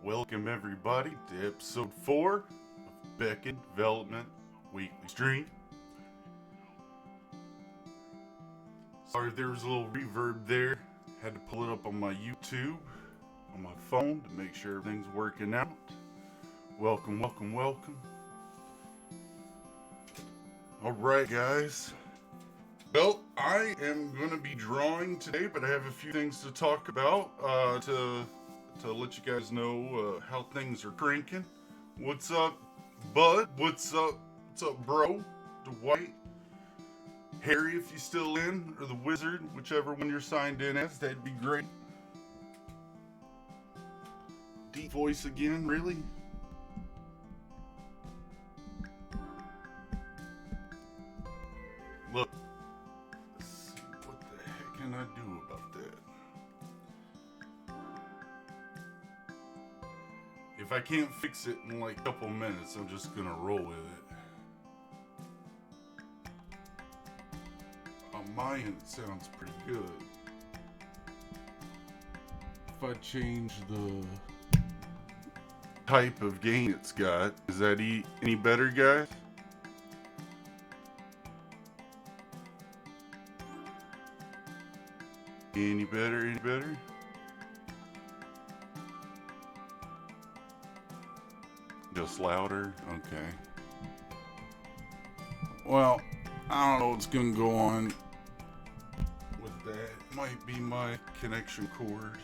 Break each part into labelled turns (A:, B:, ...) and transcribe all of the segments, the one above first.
A: Welcome everybody to episode 4 of Beckoned Development Weekly Stream. Sorry there was a little reverb there. Had to pull it up on my YouTube, on my phone to make sure everything's working out. Welcome. Alright guys. Well, I am going to be drawing today, but I have a few things to talk about to let you guys know how things are cranking. What's up, Bud? What's up, bro? Dwight? Harry, if you're still in, or the Wizard, whichever one you're signed in as, that'd be great. Deep voice again, really? Look, let's see, what the heck can I do about that? If I can't fix it in like a couple minutes, I'm just gonna roll with it. On my end, it sounds pretty good. If I change the type of gain it's got, is that any better, guys? Any better? Just louder? Okay. Well, I don't know what's gonna go on with that. Might be my connection cord.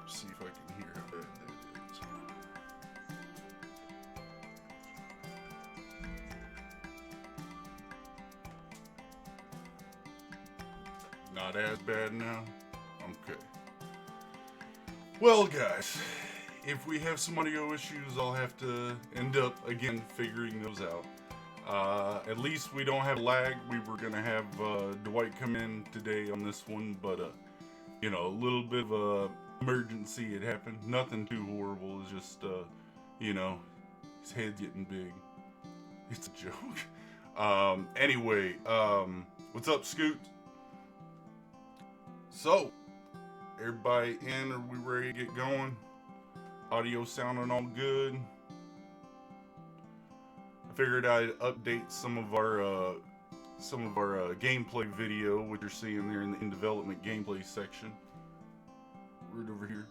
A: See if I can hear how bad that is. Not as bad now? Okay. Well, guys, if we have some audio issues, I'll have to end up, again, figuring those out. At least we don't have lag. We were going to have Dwight come in today on this one, but, a little bit of a emergency had happened. Nothing too horrible. It's just, his head's getting big. It's a joke. Anyway, what's up, Scoot? So, everybody in? Are we ready to get going? Audio sounding all good. I figured I'd update some of our gameplay video, which you're seeing there in the in development gameplay section, right over here.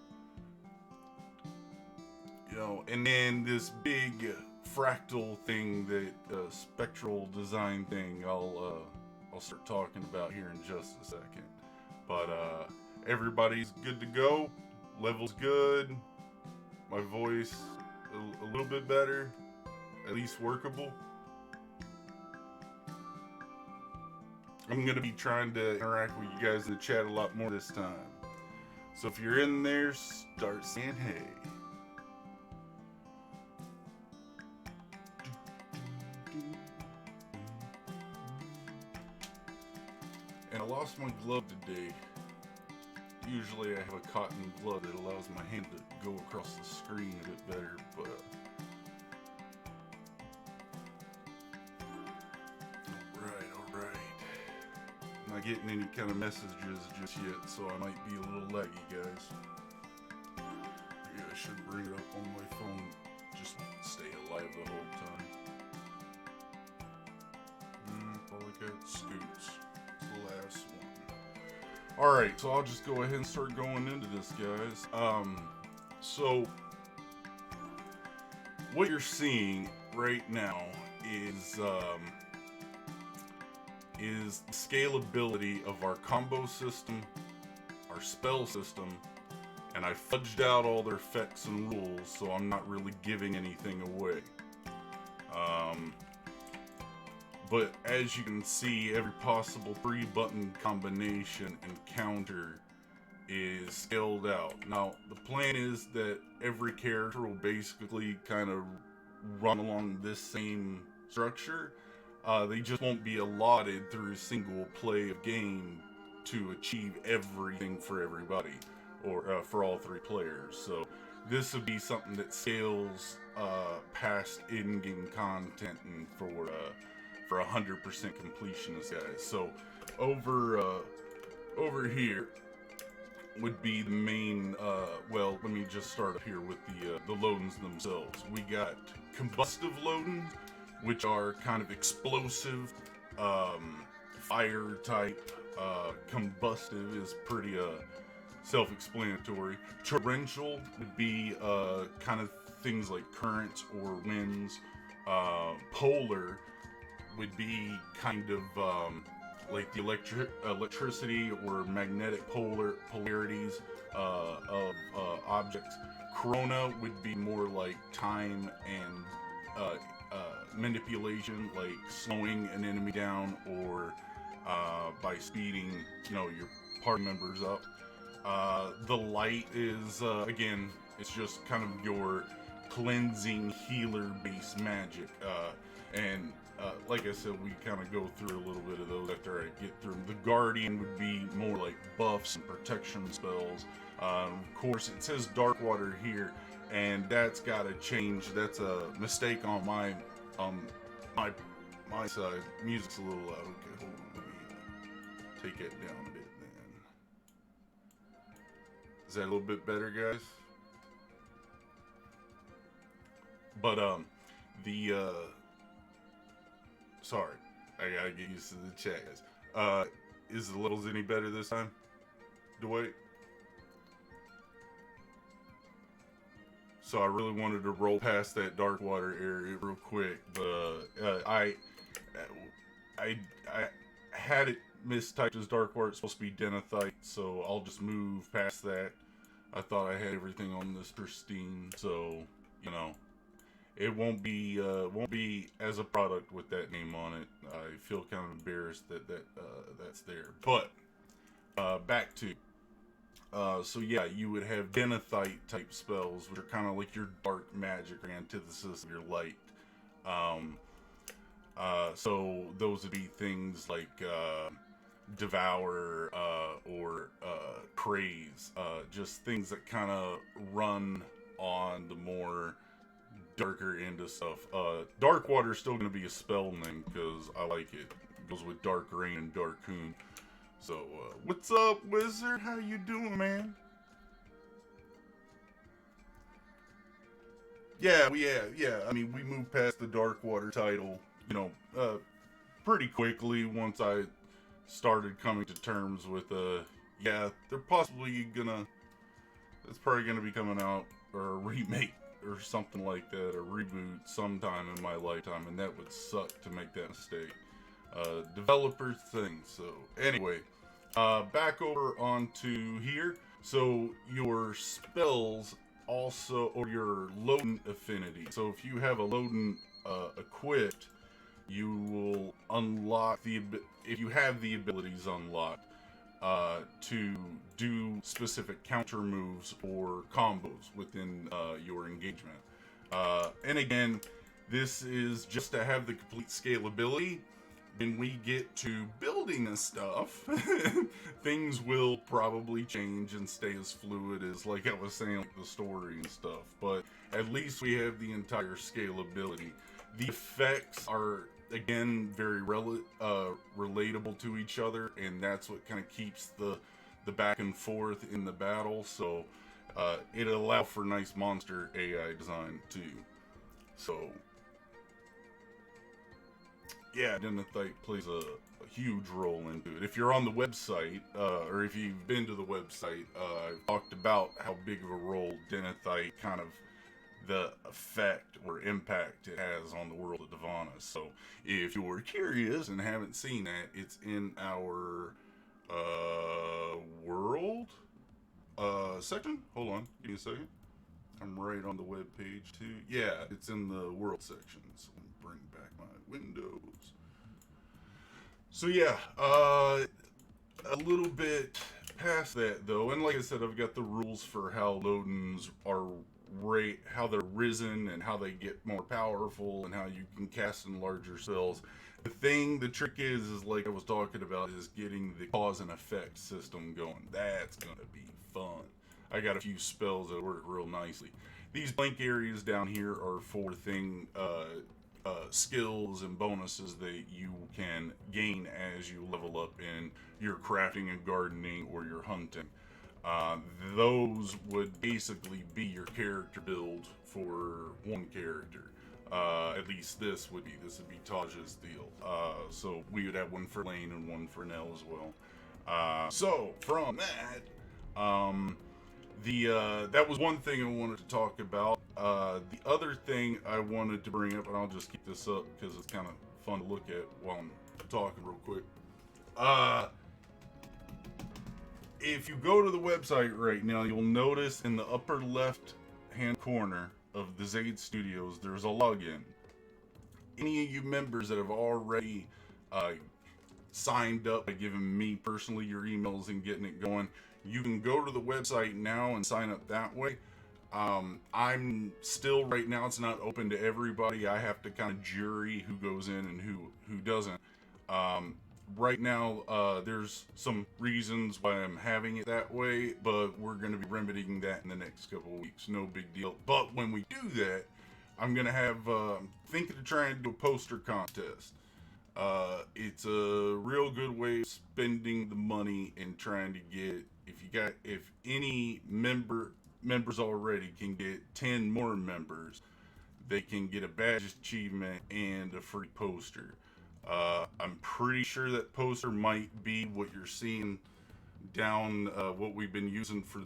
A: And then this big fractal thing, that spectral design thing, I'll start talking about here in just a second. But everybody's good to go. Level's good. My voice a little bit better. At least workable. I'm going to be trying to interact with you guys in the chat a lot more this time. So if you're in there, start saying hey. And I lost my glove today. Usually I have a cotton glove that allows my hand to go across the screen a bit better, but alright. I'm not getting any kind of messages just yet, so I might be a little laggy, guys. Yeah, I should bring it up on my phone, just stay alive the whole time. Probably got Scoots. It's the last one. Alright, so I'll just go ahead and start going into this, guys. So what you're seeing right now is the scalability of our combo system, our spell system, and I fudged out all their effects and rules, so I'm not really giving anything away. But as you can see, every possible 3-button combination and counter is scaled out. Now, the plan is that every character will basically kind of run along this same structure. They just won't be allotted through a single play of game to achieve everything for everybody, or for all 3 players. So this would be something that scales past in-game content and for 100% completionist, guys. So over here, would be the main. Well, let me just start up here with the loadings themselves. We got combustive loadings, which are kind of explosive, fire type. Combustive is pretty self-explanatory. Torrential would be kind of things like currents or winds. Polar would be kind of like the electricity or magnetic polarities of objects. Corona would be more like time and manipulation, like slowing an enemy down or by speeding, your party members up. The light is again, it's just kind of your cleansing healer-based magic, and like I said, we kind of go through a little bit of those after I get through them. The Guardian would be more like buffs and protection spells. Of course, it says Dark Water here, and that's got to change. That's a mistake on my side. Music's a little loud. Okay, hold on. Let me take it down a bit then. Is that a little bit better, guys? But sorry, I gotta get used to the chat, guys. Is the levels any better this time, Dwight? So I really wanted to roll past that dark water area real quick, but I had it mistyped as dark water. It's supposed to be denethite, so I'll just move past that. I thought I had everything on this pristine, so it won't be as a product with that name on it. I feel kind of embarrassed that that's there. But back to so yeah, you would have denethite type spells, which are kind of like your dark magic or antithesis of your light. So those would be things like devour or craze, just things that kind of run on the more darker end of stuff. Dark water is still going to be a spell name because I like it. It goes with Dark Rain and Darkoon. So, what's up, Wizard? How you doing, man? Yeah. I mean, we moved past the Dark Water title, pretty quickly once I started coming to terms with, yeah, they're possibly gonna, it's probably gonna be coming out, or a remake, or something like that, a reboot sometime in my lifetime, and that would suck to make that mistake. Developer thing. So anyway, back over onto here. So your spells also, or your Loden affinity. So if you have a Loden equipped, you will unlock if you have the abilities unlocked to do specific counter moves or combos within your engagement. And again, this is just to have the complete scalability. When we get to building this stuff, things will probably change and stay as fluid as, like I was saying, like the story and stuff. But at least we have the entire scalability. The effects are, again, very relatable to each other, and that's what kind of keeps the back and forth in the battle. So it allows for nice monster AI design too. So yeah, denethite plays a huge role into it. If you're on the website, or if you've been to the website, I've talked about how big of a role denethite, kind of the effect or impact it has on the world of Divana. So if you're curious and haven't seen that, it's in our world section. Hold on, give me a second. I'm right on the web page too. Yeah, it's in the world section. So let me bring back my windows. So yeah, a little bit past that though, and like I said, I've got the rules for how Lodens are how they're risen and how they get more powerful and how you can cast in larger spells. The trick is like I was talking about, is getting the cause and effect system going. That's gonna be fun. I got a few spells that work real nicely. These blank areas down here are for skills and bonuses that you can gain as you level up in your crafting and gardening or your hunting. Uh, those would basically be your character build for one character. At least this would be. This would be Taj's deal. So we would have one for Lane and one for Nell as well. So from that, that was one thing I wanted to talk about. The other thing I wanted to bring up, and I'll just keep this up because it's kind of fun to look at while I'm talking real quick. If you go to the website right now, you'll notice in the upper left hand corner of the Zade Studios, there's a login. Any of you members that have already signed up by giving me personally your emails and getting it going, you can go to the website now and sign up that way. I'm still, right now, it's not open to everybody. I have to kind of jury who goes in and who doesn't. Right now, there's some reasons why I'm having it that way, but we're going to be remedying that in the next couple of weeks. No big deal. But when we do that, I'm going to have, thinking of trying to do a poster contest. It's a real good way of spending the money and trying to get, if any members already can get 10 more members, they can get a badge achievement and a free poster. I'm pretty sure that poster might be what you're seeing down, what we've been using for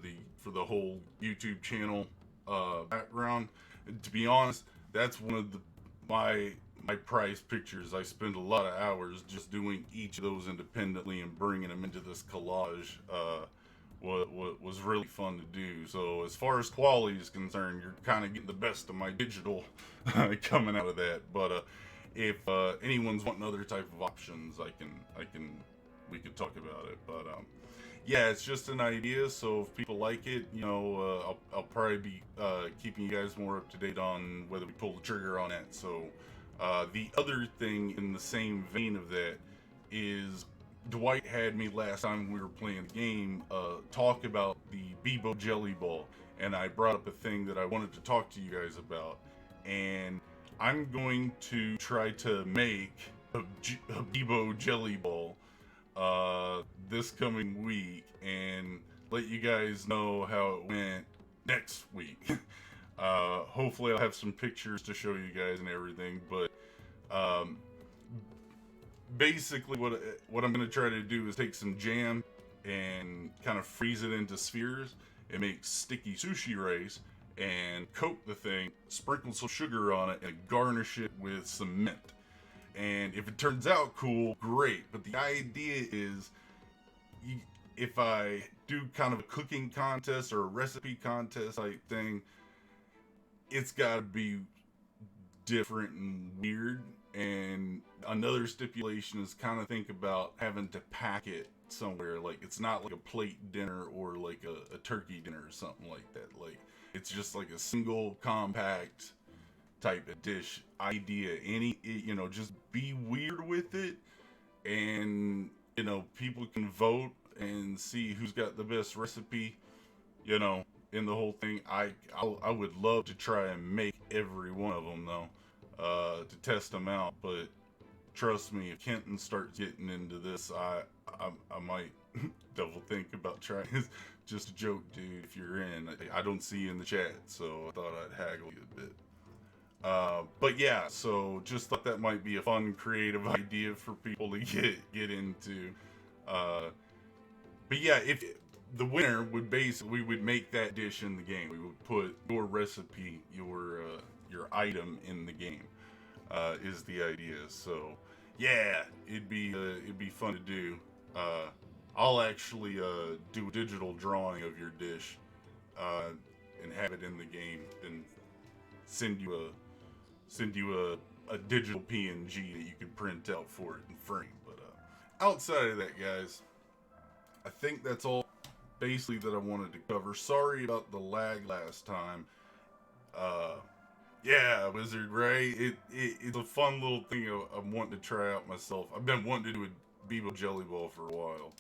A: the whole YouTube channel background. And to be honest, that's one of my prized pictures. I spend a lot of hours just doing each of those independently and bringing them into this collage. What was really fun to do. So as far as quality is concerned, you're kind of getting the best of my digital coming out of that. But if anyone's wanting other type of options, we could talk about it. But yeah, it's just an idea. So if people like it, I'll probably be keeping you guys more up to date on whether we pull the trigger on that. So the other thing in the same vein of that is, Dwight had me last time we were playing the game talk about the Bebo Jelly Ball, and I brought up a thing that I wanted to talk to you guys about, and I'm going to try to make a Bebo Jelly Ball this coming week and let you guys know how it went next week. Hopefully I'll have some pictures to show you guys and everything, but basically what I'm going to try to do is take some jam and kind of freeze it into spheres and make sticky sushi rice and coat the thing, sprinkle some sugar on it, and garnish it with some mint. And if it turns out cool, great. But the idea is, if I do kind of a cooking contest or a recipe contest type thing, it's got to be different and weird. And another stipulation is kind of think about having to pack it somewhere. Like, it's not like a plate dinner or like a turkey dinner or something like that. Like, it's just like a single compact type of dish idea. Just be weird with it, and people can vote and see who's got the best recipe, in the whole thing. I would love to try and make every one of them though, to test them out. But trust me, if Kenton starts getting into this, I might double think about trying. It's just a joke, dude. If you're in, I don't see you in the chat, so I thought I'd haggle you a bit. But yeah, so just thought that might be a fun, creative idea for people to get into. But yeah, if the winner would we would make that dish in the game. We would put your recipe, your item in the game. Is the idea. So yeah, it'd be fun to do. I'll actually do a digital drawing of your dish and have it in the game, and send you a digital PNG that you can print out for it and frame. But outside of that, guys, I think that's all basically that I wanted to cover. Sorry about the lag last time. Yeah, Wizard, right? It's a fun little thing I'm wanting to try out myself. I've been wanting to do a Bebo Jelly Ball for a while.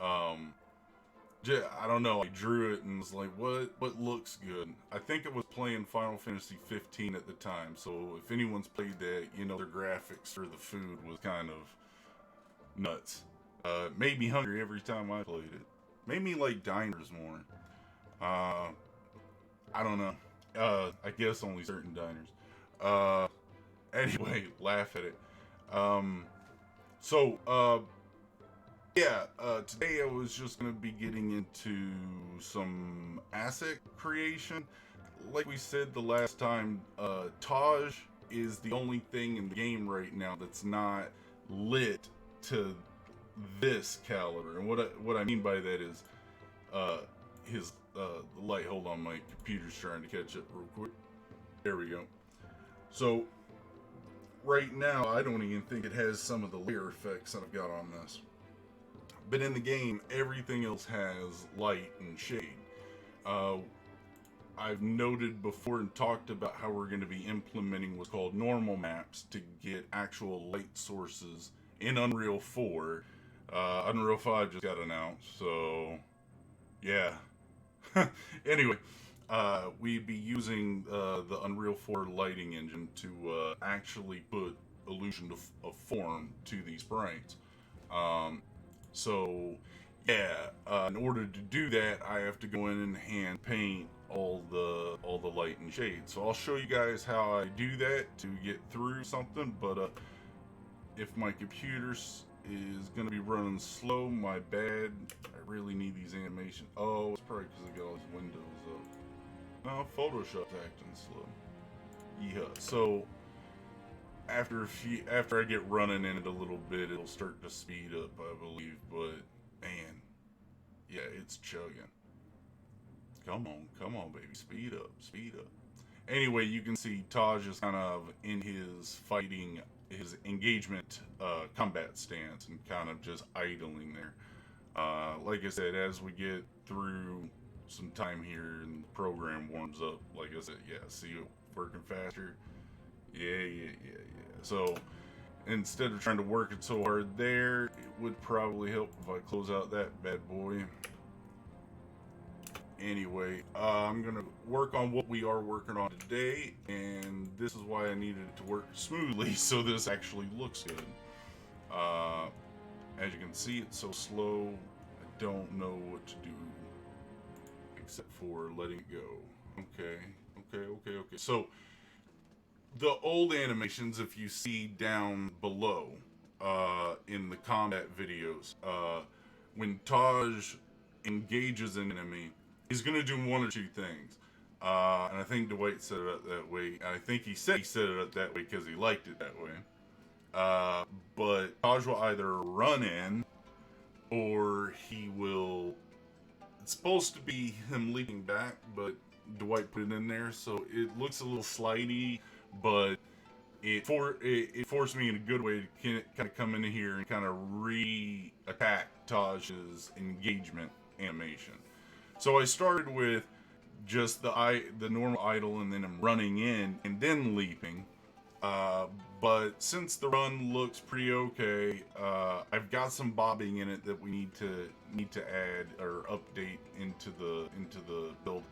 A: I don't know, I drew it and was like, what looks good? I think it was playing Final Fantasy 15 at the time, so if anyone's played that, their graphics for the food was kind of nuts. It made me hungry every time I played it. Made me like diners more. I don't know. I guess only certain diners. Uh, anyway, laugh at it. Um, so, yeah, today I was just going to be getting into some asset creation. Like we said the last time, Taj is the only thing in the game right now that's not lit to this caliber. And what I mean by that is uh, his light. Hold on, my computer's trying to catch up real quick. There we go. So, right now, I don't even think it has some of the layer effects that I've got on this. But in the game, everything else has light and shade. Uh, I've noted before and talked about how we're going to be implementing what's called normal maps to get actual light sources in Unreal 4. Unreal 5 just got announced, so yeah. Anyway, we'd be using the Unreal 4 lighting engine to actually put illusion of form to these sprites. Um, so, yeah, in order to do that, I have to go in and hand paint all the light and shade. So I'll show you guys how I do that to get through something. But if my computer is gonna be running slow, my bad. I really need these animations. Oh, it's probably because I got all these windows up. No, Photoshop's acting slow. Yeah. So after I get running in it a little bit, it'll start to speed up, I believe. But man, yeah, it's chugging. Come on, baby, speed up, speed up. Anyway, you can see Taj is kind of in his fighting, his engagement combat stance and kind of just idling there. Like I said, as we get through some time here and the program warms up, like I said, yeah, see it working faster. Yeah. So instead of trying to work it so hard there, it would probably help if I close out that bad boy. Anyway, I'm going to work on what we are working on today, and this is why I needed it to work smoothly so this actually looks good. As you can see, it's so slow, I don't know what to do except for letting it go. Okay. So, the old animations, if you see down below in the combat videos, when Taj engages an enemy, he's going to do one or two things. And I think Dwight set it up that way. I think he said he set it up that way because he liked it that way. But Taj will either run in or he will. It's supposed to be him leaping back, but Dwight put it in there, so it looks a little slidey, but it forced me in a good way to kind of come in here and kind of re-attack Taj's engagement animation. So I started with just the normal idle, and then I'm running in and then leaping. But since the run looks pretty okay, I've got some bobbing in it that we need to add or update into the build.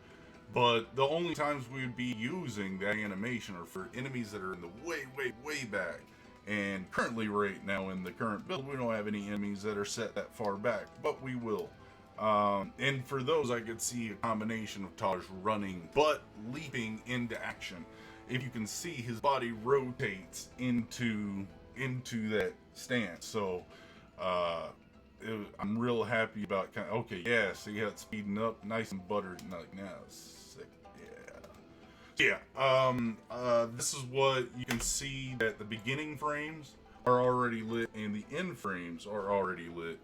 A: But the only times we would be using that animation are for enemies that are in the way back. And currently, right now in the current build, we don't have any enemies that are set that far back, but we will. And for those, I could see a combination of Taj running, but leaping into action. If you can see, his body rotates into that stance. So, I'm real happy about okay, yeah, see how it's speeding up, nice and buttered, like now, sick, yeah. This is what you can see, that the beginning frames are already lit and the end frames are already lit.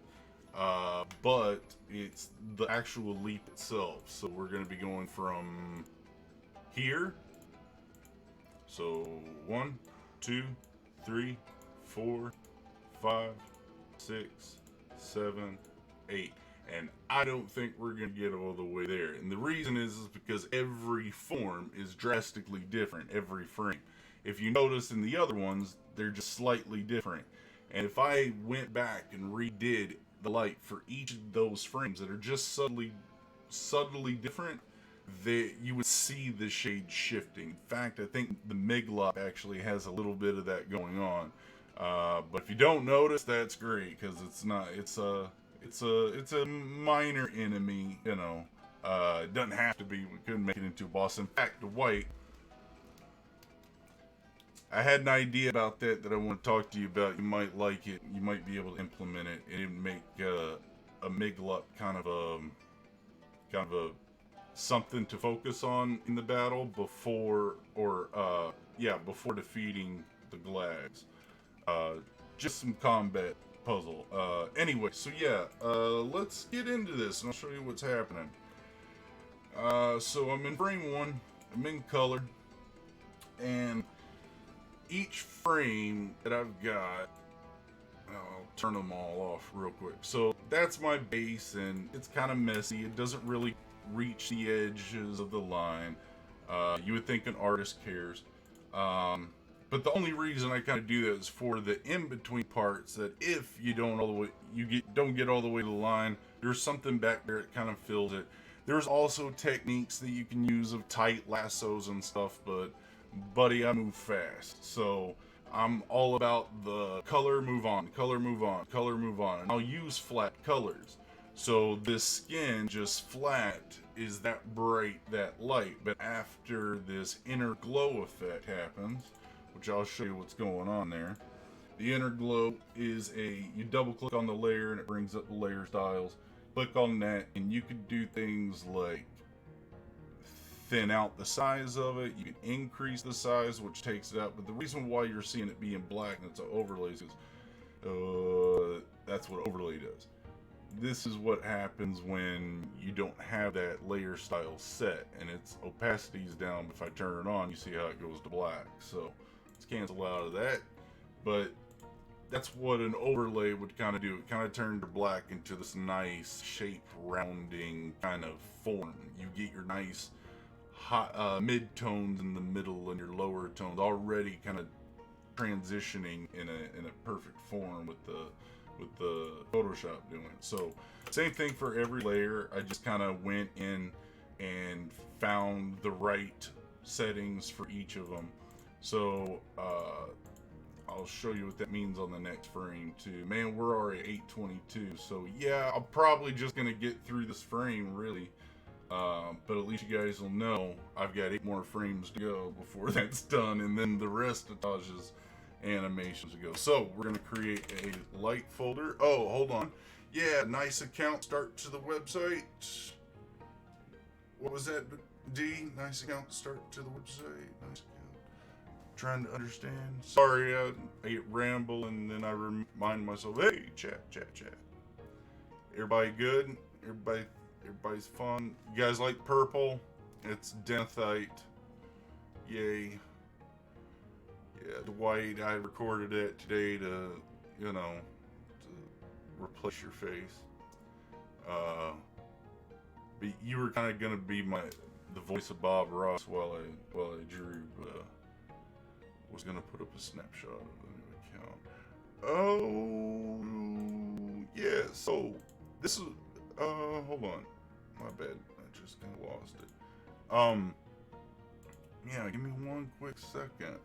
A: But it's the actual leap itself. So we're going to be going from here. So 1, 2, 3, 4, 5, 6, 7, 8. And I don't think we're going to get all the way there. And the reason is because every form is drastically different every frame. If you notice in the other ones, they're just slightly different. And if I went back and redid the light for each of those frames that are just subtly different, that you would see the shade shifting. In fact, I think the Miglop actually has a little bit of that going on. But if you don't notice, that's great, because it's It's a minor enemy, you know. It doesn't have to be. We couldn't make it into a boss. In fact, the white, I had an idea about that I want to talk to you about. You might like it. You might be able to implement it. It'd make a Miglup kind of a something to focus on in the battle before, or yeah, before defeating the Glags. Uh, just some combat puzzle. Anyway, so yeah, let's get into this and I'll show you what's happening. So I'm in frame one. I'm in color, and each frame that I've got, I'll turn them all off real quick. So that's my base, and it's kind of messy. It doesn't really reach the edges of the line. You would think an artist cares. But the only reason I kind of do that is for the in-between parts, that if you don't all the way, don't get all the way to the line, there's something back there that kind of fills it. There's also techniques that you can use of tight lassos and stuff, but buddy, I move fast. So I'm all about the color, move on, color, move on, color, move on. And I'll use flat colors. So this skin just flat is that bright, that light. But after this inner glow effect happens, which I'll show you what's going on there. The inner glow is you double click on the layer and it brings up the layer styles. Click on that and you can do things like thin out the size of it. You can increase the size, which takes it out. But the reason why you're seeing it being black and it's an overlay is that's what overlay does. This is what happens when you don't have that layer style set and its opacity is down. If I turn it on, you see how it goes to black. So let's cancel out of that. But that's what an overlay would kind of do. It kind of turned your black into this nice shape rounding kind of form. You get your nice high, mid-tones in the middle and your lower tones already kind of transitioning in a perfect form with the Photoshop doing it. So same thing for every layer. I just kind of went in and found the right settings for each of them. So I'll show you what that means on the next frame too. Man, we're already 8:22, so yeah, I'm probably just gonna get through this frame really. But at least you guys will know I've got 8 more frames to go before that's done, and then the rest of Taj's animations to go. So we're gonna create a light folder. Oh, hold on. Yeah, nice account start to the website. What was that, D? Nice account start to the website. Nice account. Trying to understand. Sorry, I get ramble and then I remind myself, hey, chat. Everybody good? Everybody's fun. You guys like purple? It's Denethite. Yay. Yeah, the white, I recorded it today to, you know, to replace your face. But you were kind of gonna be the voice of Bob Ross while I drew, was gonna put up a snapshot of the new account. Oh, yeah. So this is hold on, my bad. I just kind of lost it. Yeah, give me one quick second.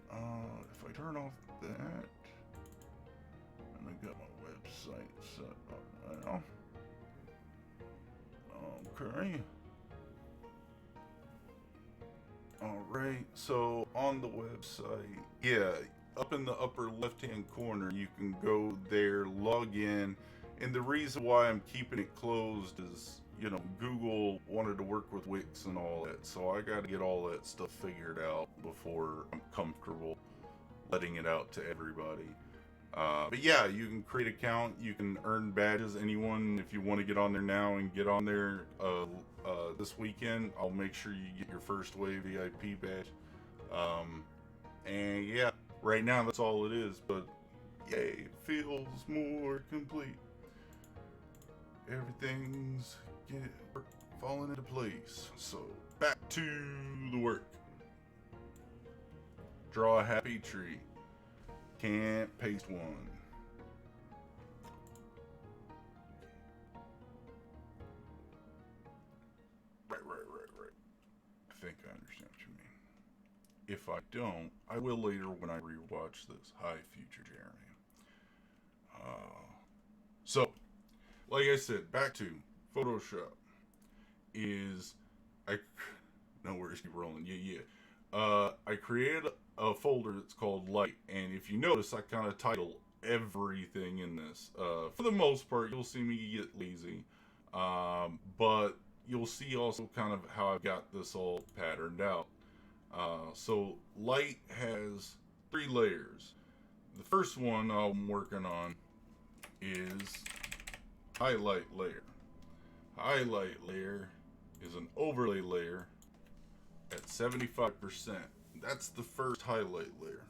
A: If I turn off that, and I got my website set up now. Okay. Alright, so on the website, yeah, up in the upper left-hand corner, you can go there, log in, and the reason why I'm keeping it closed is, you know, Google wanted to work with Wix and all that, so I got to get all that stuff figured out before I'm comfortable letting it out to everybody. But yeah, you can create an account, you can earn badges. Anyone, if you want to get on there now and get on there this weekend, I'll make sure you get your first wave VIP badge. And yeah, right now that's all it is, but yay, it feels more complete. Everything's falling into place. So back to the work. Draw a happy tree. Can't paste one. Right. I think I understand what you mean. If I don't, I will later when I rewatch this. Hi, future Jeremy. So, like I said, back to Photoshop is I no worries, keep rolling. I created a folder that's called Light, and if you notice, I kind of title everything in this. For the most part, you'll see me get lazy, but you'll see also kind of how I've got this all patterned out. So Light has 3 layers. The first one I'm working on is highlight layer. Highlight layer is an overlay layer at 75%. That's the first highlight layer.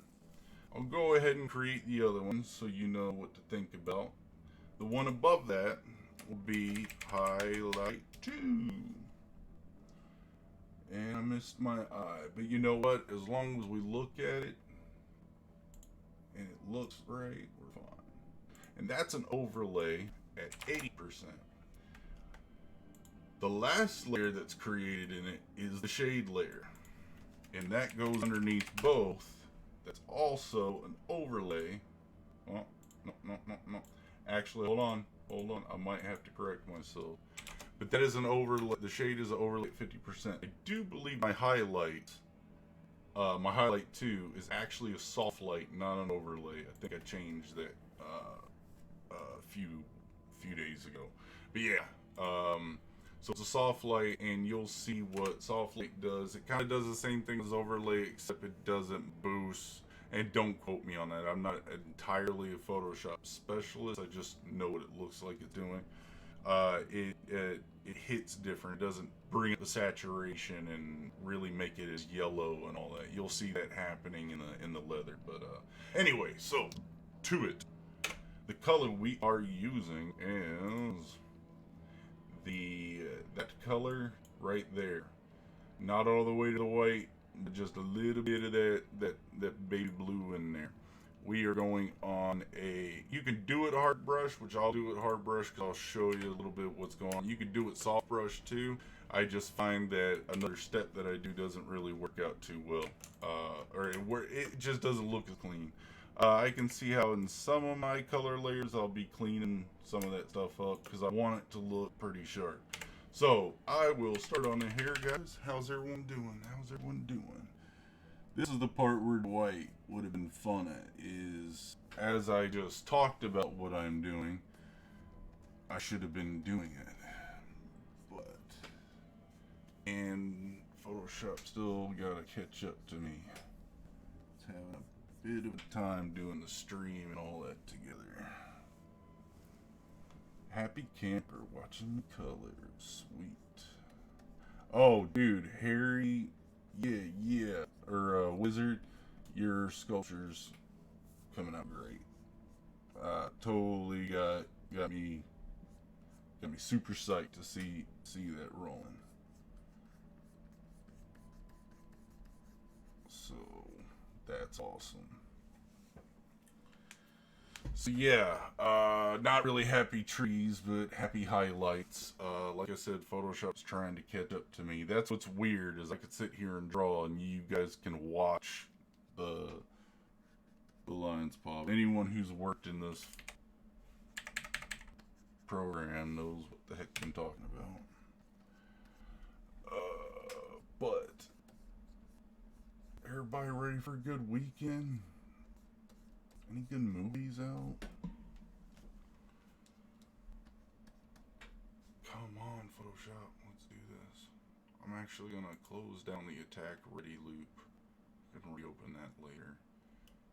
A: I'll go ahead and create the other one so you know what to think about. The one above that will be highlight 2. And I missed my eye. But you know what? As long as we look at it and it looks right, we're fine. And that's an overlay at 80%. The last layer that's created in it is the shade layer. And that goes underneath both. That's also an overlay. Oh, no. Actually, hold on. I might have to correct myself. But that is an overlay. The shade is an overlay at 50%. I do believe my highlight 2 is actually a soft light, not an overlay. I think I changed that a few days ago. But yeah, so it's a soft light, and you'll see what soft light does. It kind of does the same thing as overlay, except it doesn't boost. And don't quote me on that. I'm not entirely a Photoshop specialist. I just know what it looks like it's doing. It hits different. It doesn't bring up the saturation and really make it as yellow and all that. You'll see that happening in the leather. But anyway, so to it. The color we are using is that color right there. Not all the way to the white, but just a little bit of that baby blue in there. We are going on you can do it hard brush, which I'll do it hard brush because I'll show you a little bit what's going on. You can do it soft brush too. I just find that another step that I do doesn't really work out too well, or it just doesn't look as clean. I can see how in some of my color layers I'll be cleaning some of that stuff up because I want it to look pretty sharp. So I will start on it here, guys. How's everyone doing? This is the part where white would have been fun at, is as I just talked about what I'm doing, I should have been doing it. And Photoshop still gotta catch up to me. It's having a bit of a time doing the stream and all that together. Happy camper watching the colors. Sweet. Oh, dude, Harry. Yeah. Or Wizard, your sculpture's coming out great. Totally got me super psyched to see that rolling. So that's awesome. So yeah, not really happy trees, but happy highlights. Like I said, Photoshop's trying to catch up to me. That's what's weird, is I could sit here and draw, and you guys can watch the lines pop. Anyone who's worked in this program knows what the heck I'm talking about. But everybody ready for a good weekend? Any good movies out? Come on, Photoshop, let's do this. I'm actually gonna close down the attack ready loop. I can reopen that later.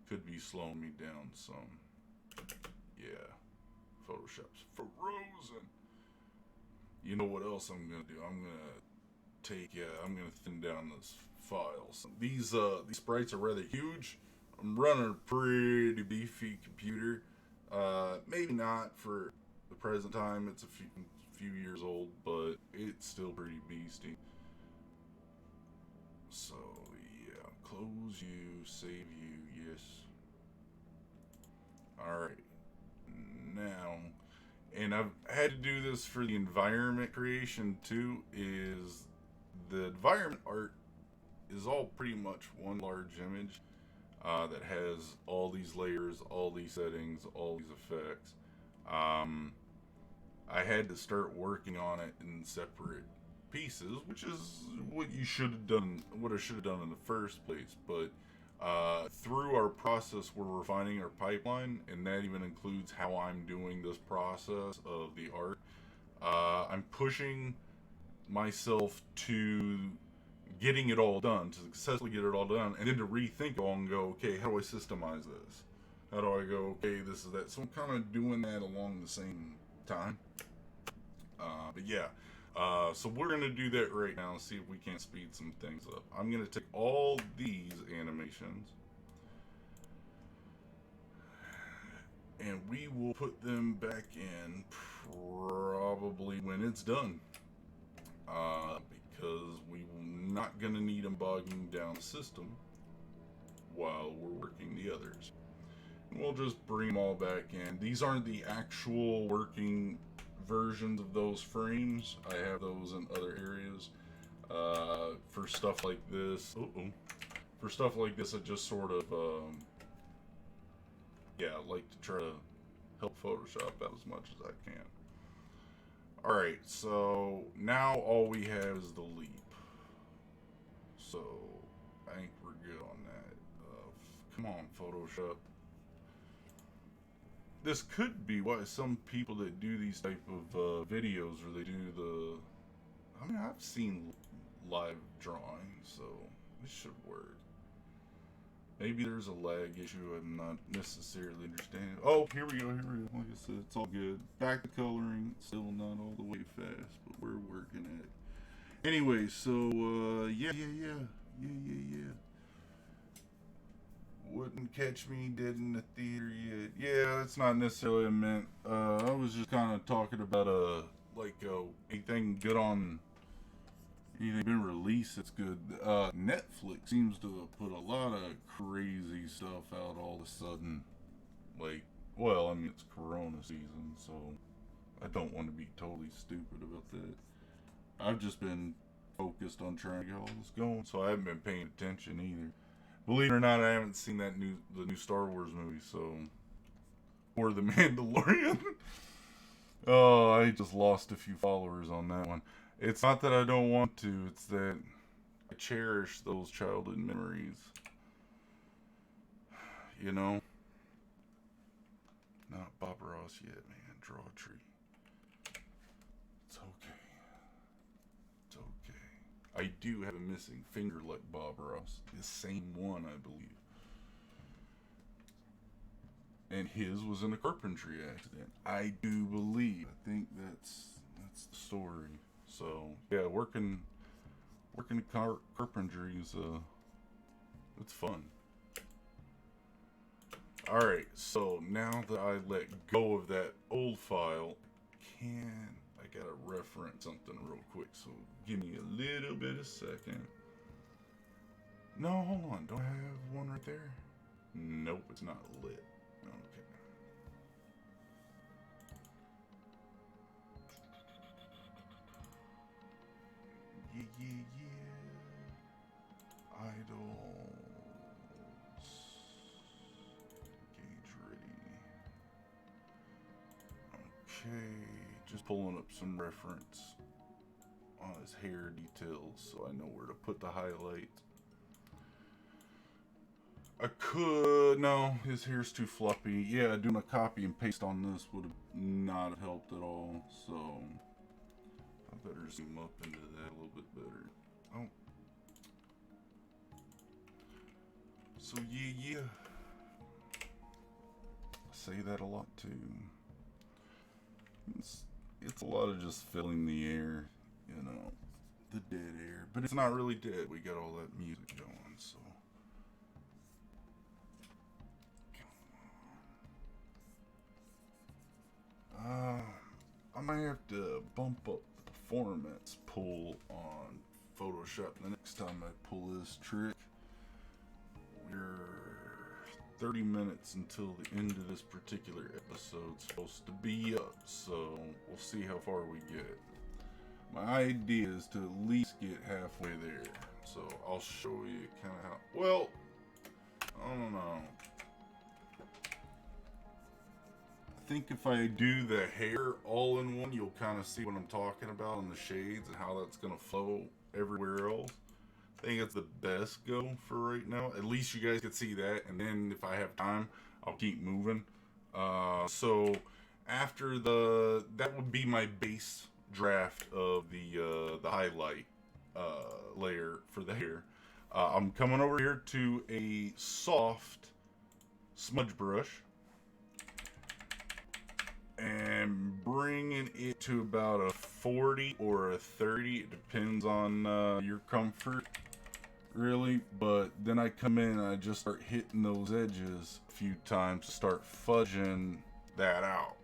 A: Could be slowing me down some. Yeah, Photoshop's frozen. You know what else I'm gonna do? I'm gonna thin down this file. These sprites are rather huge. I'm running a pretty beefy computer. Maybe not for the present time. It's a few years old, but it's still pretty beastie. So yeah, close you, save you, yes. Alright. Now, and I've had to do this for the environment creation too, is the environment art is all pretty much one large image. That has all these layers, all these settings, all these effects. I I had to start working on it in separate pieces, which is what you should have done, what I should have done in the first place. But through our process, we're refining our pipeline, and that even includes how I'm doing this process of the art. I'm pushing myself to getting it all done, to successfully get it all done, and then to rethink it all and go, okay, how do I systemize this? How do I go, okay, this is that? So I'm kind of doing that along the same time. But yeah, so we're going to do that right now and see if we can't speed some things up. I'm going to take all these animations and we will put them back in probably when it's done. Because we're not going to need them bogging down the system while we're working the others. And we'll just bring them all back in. These aren't the actual working versions of those frames. I have those in other areas. For stuff like this, for stuff like this, I just sort of, like to try to help Photoshop out as much as I can. Alright, so now all we have is the leap. So, I think we're good on that. Come on, Photoshop. This could be why some people that do these type of videos, or they do the... I mean, I've seen live drawing, so this should work. Maybe there's a lag issue I'm not necessarily understanding. Oh, here we go. Like I said, it's all good. Back to coloring. Still not all the way fast, but we're working at it. Anyway, so, yeah. Wouldn't catch me dead in the theater yet. Yeah, it's not necessarily meant. I was just kind of talking about, anything good on... Anything been released that's good. Netflix seems to put a lot of crazy stuff out all of a sudden. Like, well, I mean, it's Corona season, so I don't want to be totally stupid about that. I've just been focused on trying to get all this going, so I haven't been paying attention either. Believe it or not, I haven't seen the new Star Wars movie, so... Or The Mandalorian. Oh, I just lost a few followers on that one. It's not that I don't want to, it's that I cherish those childhood memories. You know? Not Bob Ross yet, man. Draw a tree. It's okay. It's okay. I do have a missing finger like Bob Ross. The same one, I believe. And his was in a carpentry accident. I do believe. I think that's the story. So yeah, working carpentry is it's fun. All right, so now that I let go of that old file, I gotta reference something real quick. So give me a little bit of second. No, hold on. Don't I have one right there? Nope, it's not lit. Okay. Yeah. Idols. Gauge ready. Okay, just pulling up some reference on his hair details so I know where to put the highlight. No, his hair's too floppy. Yeah, doing a copy and paste on this would have not helped at all, so... I better zoom up into that a little bit better. Oh. So yeah. I say that a lot too. It's a lot of just filling the air, you know, the dead air. But it's not really dead. We got all that music going, so. I might have to bump up the performance pull on Photoshop the next time I pull this trick. We're 30 minutes until the end of this particular episode's supposed to be up, so we'll see how far we get. My idea is to at least get halfway there, so I'll show you kind of how. Well, I don't know. I think if I do the hair all in one, you'll kind of see what I'm talking about on the shades and how that's going to flow everywhere else. I think it's the best go for right now. At least you guys can see that, and then if I have time, I'll keep moving. So after that would be my base draft of the highlight layer for the hair. I'm coming over here to a soft smudge brush and bringing it to about a 40 or a 30. It depends on your comfort, really. But then I come in and I just start hitting those edges a few times to start fudging that out.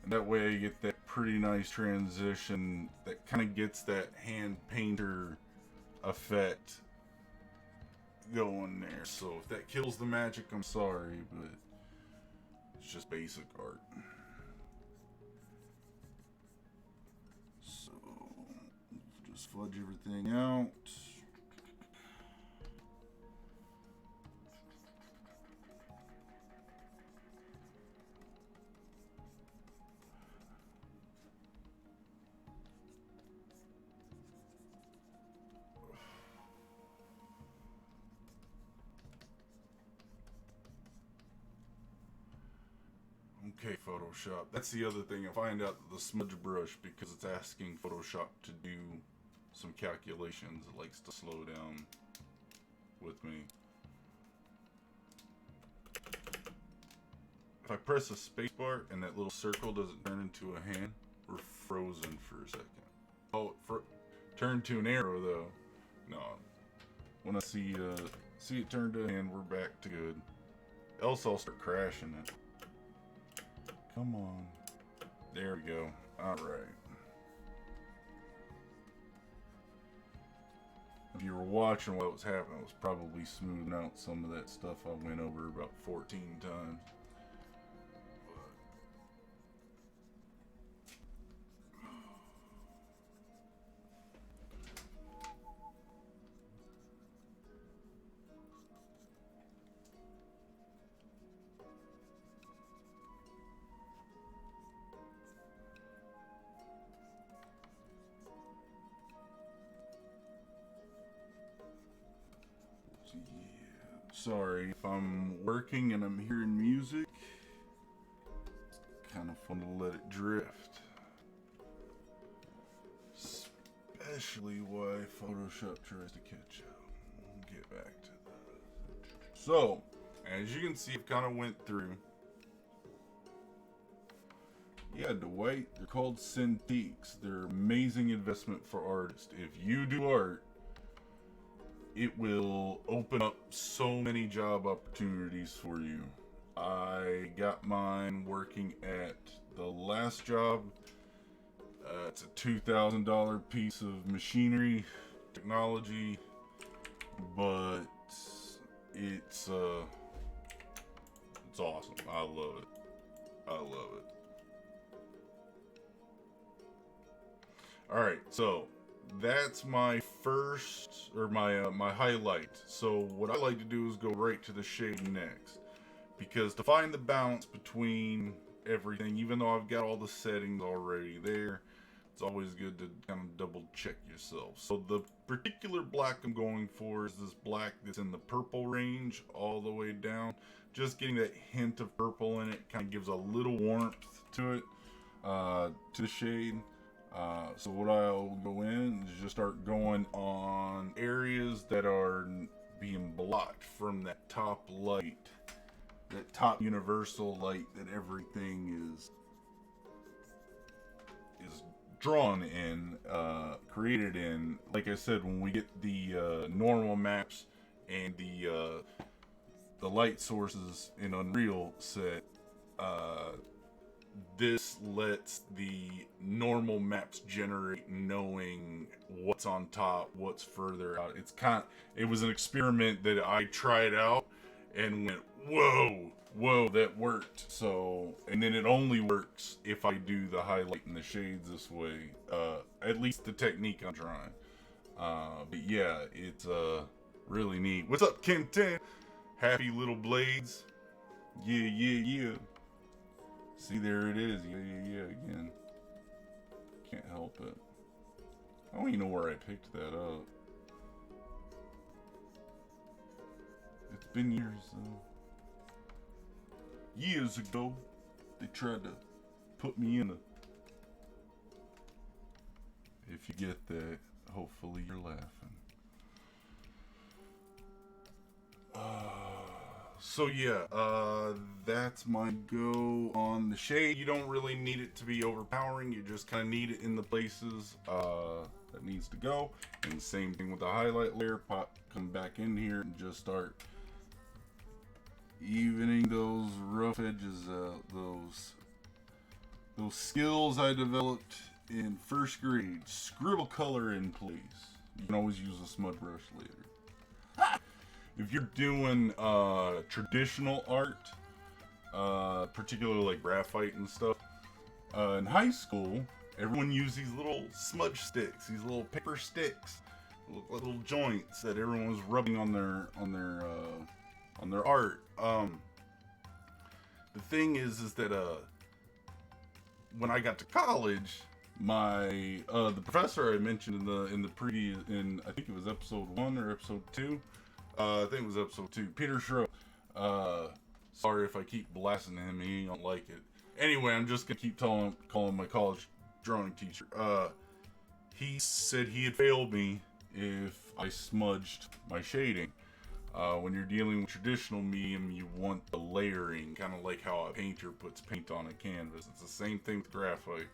A: And that way I get that pretty nice transition that kind of gets that hand painter effect going there. So if that kills the magic, I'm sorry, but it's just basic art. So just fudge everything out. Okay, Photoshop. That's the other thing. I find out that the smudge brush, because it's asking Photoshop to do some calculations, it likes to slow down with me. If I press a spacebar and that little circle doesn't turn into a hand, we're frozen for a second. Oh, turn to an arrow though. No. When I see it turn to a hand, we're back to good. Else I'll start crashing it. Come on. There we go. Alright. If you were watching what was happening, I was probably smoothing out some of that stuff I went over about 14 times. Sorry if I'm working and I'm hearing music. It's kind of fun to let it drift. Especially why Photoshop tries to catch up. We'll get back to that. So, as you can see, it kind of went through. Yeah, Dwight, they're called Cintiqs. They're amazing investment for artists. If you do art, it will open up so many job opportunities for you. I got mine working at the last job. It's a $2,000 piece of machinery, technology, but it's awesome. I love it. I love it. All right, so that's my first, or my highlight. So what I like to do is go right to the shade next, because to find the balance between everything, even though I've got all the settings already there, it's always good to kind of double check yourself. So the particular black I'm going for is this black that's in the purple range all the way down. Just getting that hint of purple in it kind of gives a little warmth to it, to the shade. So what I'll go in is just start going on areas that are being blocked from that top light, that top universal light that everything is drawn in, created in. Like I said, when we get the normal maps and the light sources in Unreal set, this lets the normal maps generate knowing what's on top, what's further out. It was an experiment that I tried out and went, whoa, that worked. So, and then it only works if I do the highlight and the shades this way. At least the technique I'm trying. But yeah, it's really neat. What's up, Ken 10? Happy little blades. Yeah. See, there it is. Yeah, again. Can't help it. I don't even know where I picked that up. It's been years, though. Years ago, they tried to put me in a... If you get that, hopefully you're laughing. So yeah, that's my go on the shade. You don't really need it to be overpowering. You just kind of need it in the places that needs to go. And same thing with the highlight layer. Come back in here and just start evening those rough edges out. Those skills I developed in first grade. Scribble color in place. You can always use a smudge brush later. If you're doing traditional art, particularly like graphite and stuff, in high school, everyone used these little smudge sticks, these little paper sticks, little joints that everyone was rubbing on their art. The thing is that when I got to college, the professor I mentioned in the previous, I think it was episode 1 or episode 2. I think it was episode 2. Peter Schroe. Sorry if I keep blasting him. He don't like it. Anyway, I'm just gonna keep calling my college drawing teacher. He said he had failed me if I smudged my shading. When you're dealing with traditional medium, you want the layering, kind of like how a painter puts paint on a canvas. It's the same thing with graphite.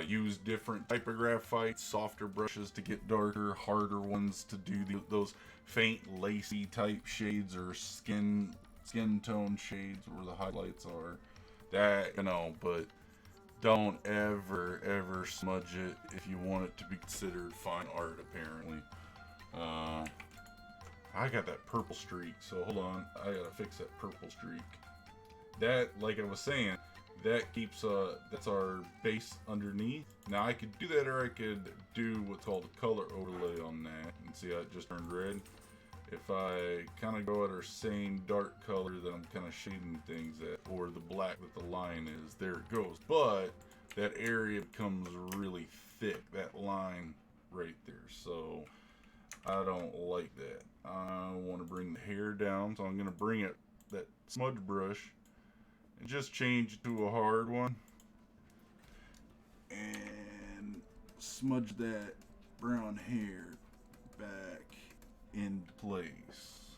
A: Use different type of graphite, softer brushes to get darker, harder ones to do those faint lacy type shades or skin tone shades where the highlights are. That, but don't ever smudge it if you want it to be considered fine art, apparently. I got that purple streak, so hold on, I gotta fix that purple streak. That, like I was saying, that keeps that's our base underneath. Now I could do that, or I could do what's called a color overlay on that, and see how it just turned red. If I kind of go at our same dark color that I'm kind of shading things at, or the black that the line is, there it goes. But that area becomes really thick, that line right there, so I don't like that. I want to bring the hair down, so I'm going to bring that smudge brush and just change it to a hard one and smudge that brown hair back in place.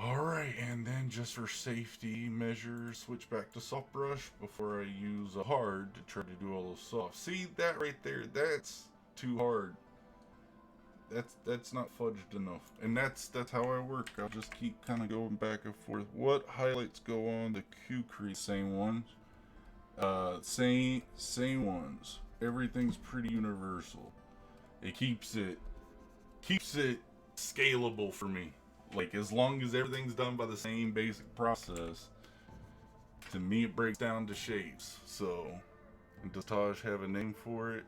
A: Alright, and then just for safety measures, switch back to soft brush before I use a hard to try to do all those soft. See that right there? That's too hard. That's not fudged enough. And that's how I work. I'll just keep kind of going back and forth. What highlights go on the Q crease? Same ones. Same ones. Everything's pretty universal. It keeps it scalable for me. Like, as long as everything's done by the same basic process, to me it breaks down to shapes. So, does Taj have a name for it?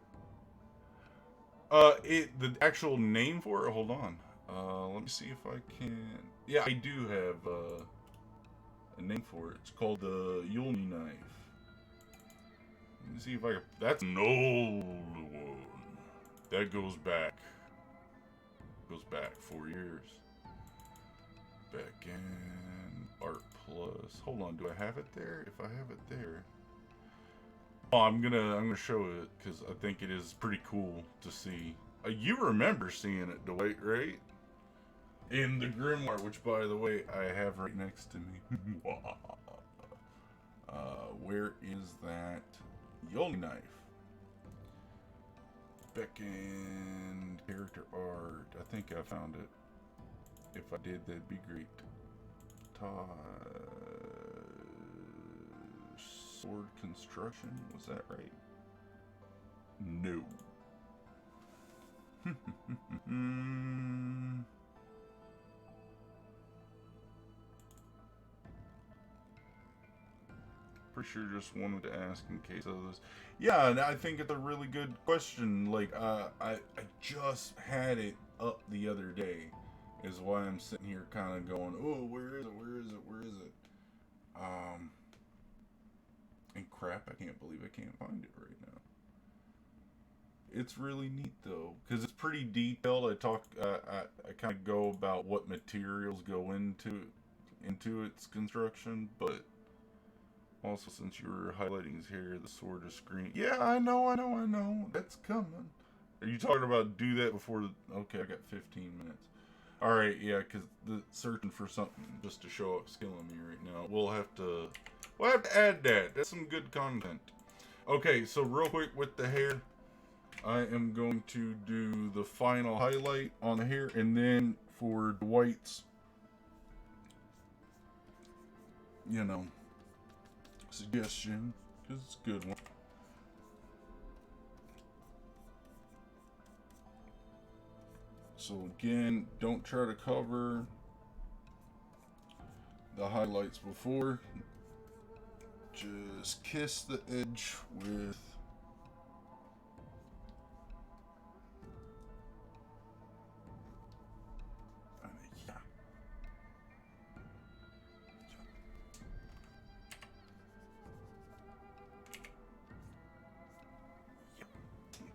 A: The actual name for it? Hold on. Let me see if I can... Yeah, I do have a name for it. It's called the Yulny knife. Let me see if I can... That's an old one. That goes back 4 years. Beckoned Art Plus. Hold on, do I have it there? If I have it there... Oh, I'm gonna show it because I think it is pretty cool to see. You remember seeing it, Dwight, right? In the grimoire, which, by the way, I have right next to me. Where is that Yoli knife? Beckoned character art. I think I found it. If I did, that'd be great. Sword construction, was that right? No. For sure, just wanted to ask in case of this. Yeah, and I think it's a really good question. Like, I just had it up the other day, is why I'm sitting here kind of going, oh, where is it? And crap, I can't believe I can't find it right now. It's really neat though, because it's pretty detailed. I kind of go about what materials go into its construction, but also since you were highlighting his hair, the sword is green. Yeah, I know. That's coming. Are you talking about do that before? Okay, I got 15 minutes. All right, yeah, because the searching for something just to show up skill on me right now. We'll have to add that. That's some good content. Okay, so real quick with the hair, I am going to do the final highlight on the hair, and then for the whites, you know, suggestion, because it's a good one. So again, don't try to cover the highlights before. Just kiss the edge with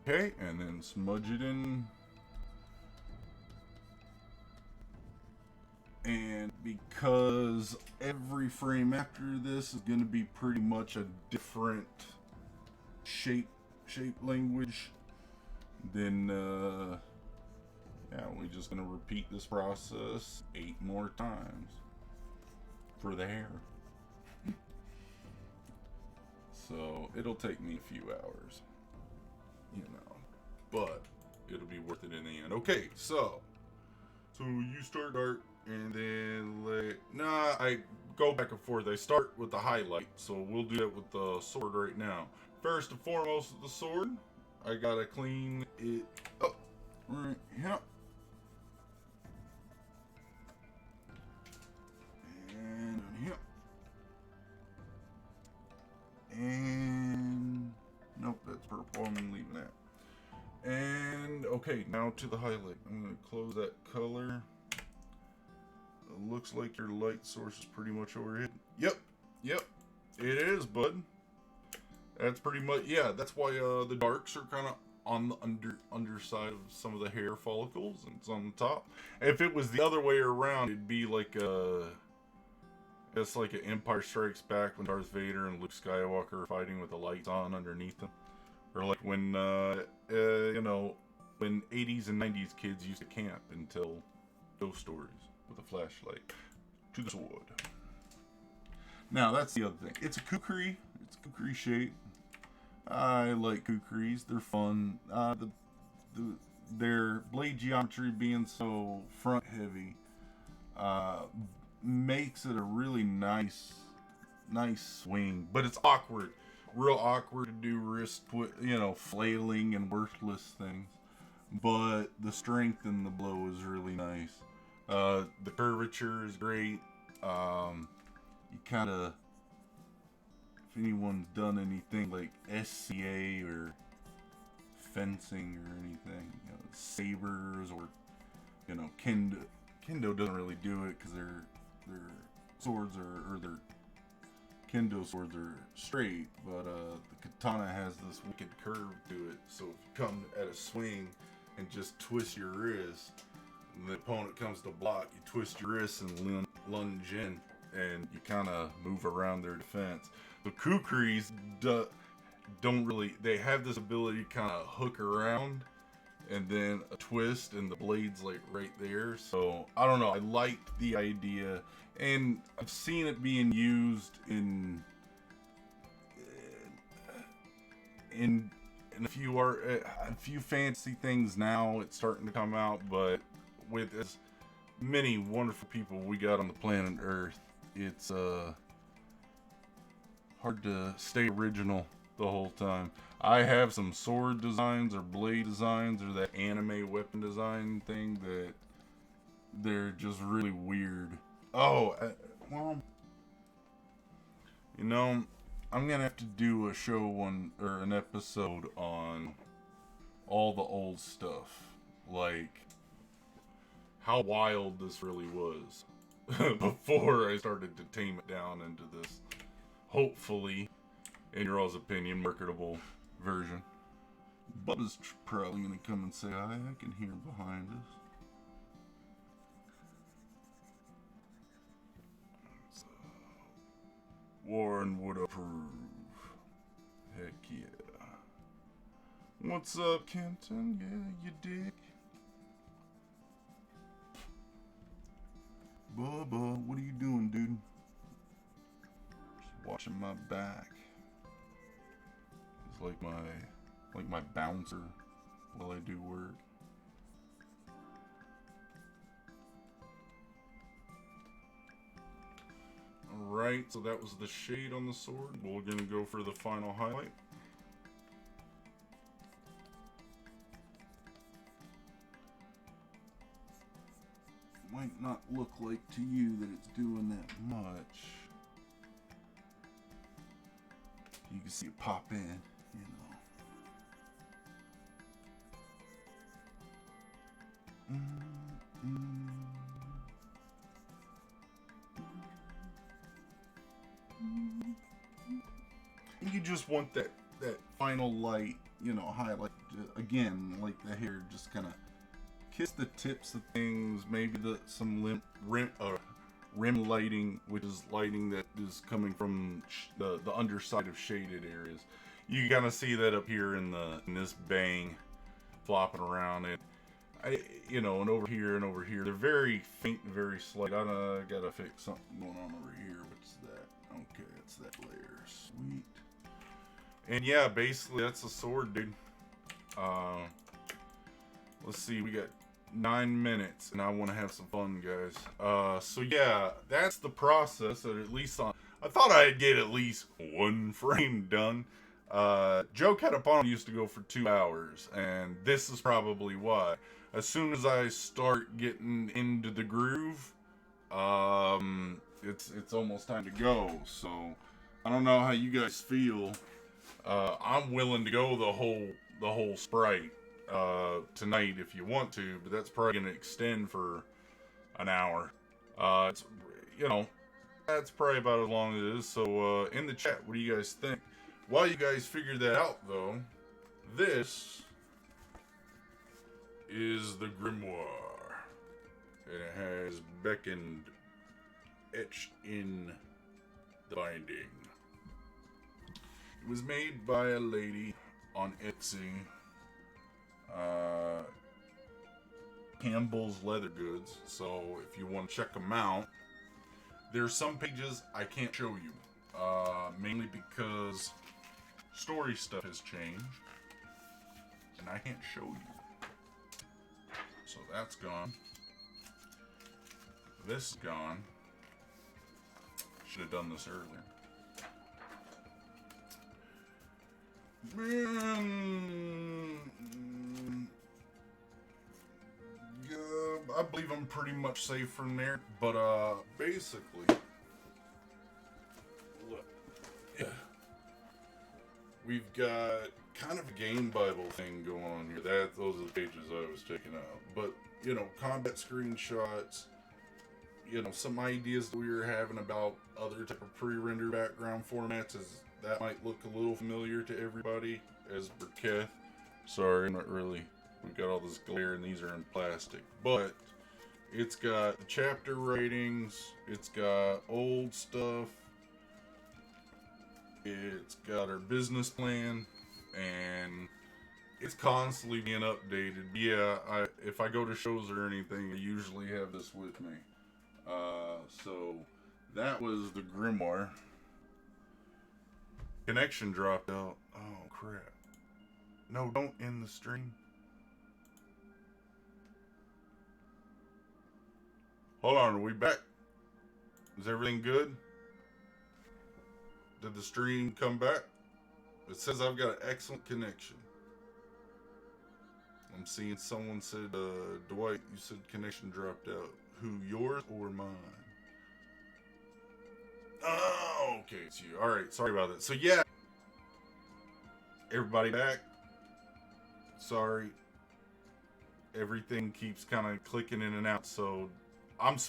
A: okay, and then smudge it in. And because every frame after this is going to be pretty much a different shape language, then yeah, we're just going to repeat this process 8 more times for the hair. So it'll take me a few hours, you know, but it'll be worth it in the end. Okay, so you start art, and then I go back and forth. I start with the highlight, so we'll do that with the sword right now. First and foremost, with the sword, I gotta clean it up right here. And here. And nope, that's purple. I'm leaving that. And okay, now to the highlight. I'm gonna close that color. It looks like your light source is pretty much overhead. Yep, it is, bud. That's pretty much, yeah, that's why the darks are kind of on the underside of some of the hair follicles, and it's on the top. If it was the other way around, it'd be like it's like an Empire Strikes Back when Darth Vader and Luke Skywalker are fighting with the lights on underneath them. Or like when, you know, when 80s and 90s kids used to camp and tell ghost stories with a flashlight to the sword. Now, that's the other thing. It's a kukri. It's a kukri shape. I like kukris. They're fun. Their blade geometry being so front heavy makes it a really nice swing. But it's awkward. Real awkward to do wrist, flailing and worthless things. But the strength in the blow is really nice. The curvature is great. You kind of, if anyone's done anything like SCA or fencing or anything, sabers or, Kendo doesn't really do it because their swords or their Kendo swords are straight, but the katana has this wicked curve to it. So if you come at a swing and just twist your wrist, and the opponent comes to block, you twist your wrist and lunge in, and you kind of move around their defense. The kukris don't really, they have this ability to kind of hook around and then a twist and the blade's like right there. So I don't know, I liked the idea, and I've seen it being used in a few fancy things now. It's starting to come out, but with as many wonderful people we got on the planet Earth, it's hard to stay original the whole time. I have some sword designs or blade designs or that anime weapon design thing that they're just really weird. Oh, well, I'm gonna have to do a show or an episode on all the old stuff, like how wild this really was before I started to tame it down into this, hopefully, in your all's opinion, marketable version. Bubba's probably gonna come and say hi. I can hear him behind us. So, Warren would approve. Heck yeah. What's up, Kenton? Yeah, you dig? Bubba, what are you doing, dude? Just watching my back. It's like my bouncer while I do work. Alright, so that was the shade on the sword. We're gonna go for the final highlight. Might not look like to you that it's doing that much. You can see it pop in, you know. And you just want that final light, you know, highlight again, like the hair just kind of kiss the tips of things, maybe some rim lighting, which is lighting that is coming from the underside of shaded areas. You kind of see that up here in this bang flopping around, and and over here, they're very faint and very slight. I gotta fix something going on over here. What's that? Okay, it's that layer. Sweet. And yeah, basically that's the sword, dude. Let's see, we got 9 minutes, and I want to have some fun, guys. So yeah, that's the process. At least I thought I'd get at least one frame done. Joe Catapano used to go for 2 hours, and this is probably why. As soon as I start getting into the groove, it's almost time to go. So I don't know how you guys feel. I'm willing to go the whole sprite tonight if you want to, but that's probably gonna extend for an hour. It's that's probably about as long as it is. So in the chat, what do you guys think? While you guys figure that out, though, this is the grimoire, and it has Beckoned etched in the binding. It was made by a lady on Etsy, Campbell's Leather Goods. So if you want to check them out, there's some pages I can't show you, mainly because story stuff has changed, and I can't show you. So that's gone. This is gone. Should have done this earlier. I believe I'm pretty much safe from there, but basically, look, we've got kind of a game Bible thing going on here. Those are the pages I was taking out, but combat screenshots, some ideas that we were having about other type of pre-rendered background formats, as that might look a little familiar to everybody. As Burketh, sorry, not really. We've got all this glare, and these are in plastic, but it's got the chapter ratings, it's got old stuff, it's got our business plan, and it's constantly being updated. Yeah, if I go to shows or anything, I usually have this with me. So that was the grimoire. Connection dropped out. Oh crap. No, don't end the stream. Hold on, are we back? Is everything good? Did the stream come back? It says I've got an excellent connection. I'm seeing someone said, Dwight, you said connection dropped out. Who, yours or mine? Oh, okay, it's you. Alright, sorry about that. So yeah, everybody back. Sorry. Everything keeps kind of clicking in and out, so I'm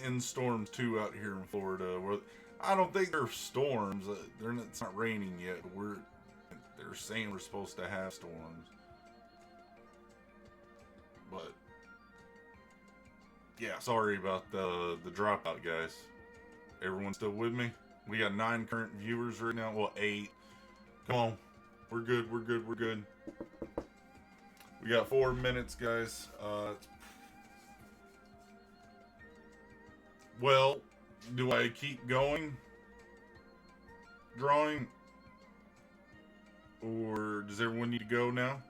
A: in storms too out here in Florida. Where I don't think there are storms. It's not raining yet. They're saying we're supposed to have storms. But yeah, sorry about the dropout, guys. Everyone still with me? We got 9 current viewers right now. Well, 8. Come on. We're good, we're good, we're good. We got 4 minutes, guys. Well, do I keep going? Drawing? Or does everyone need to go now?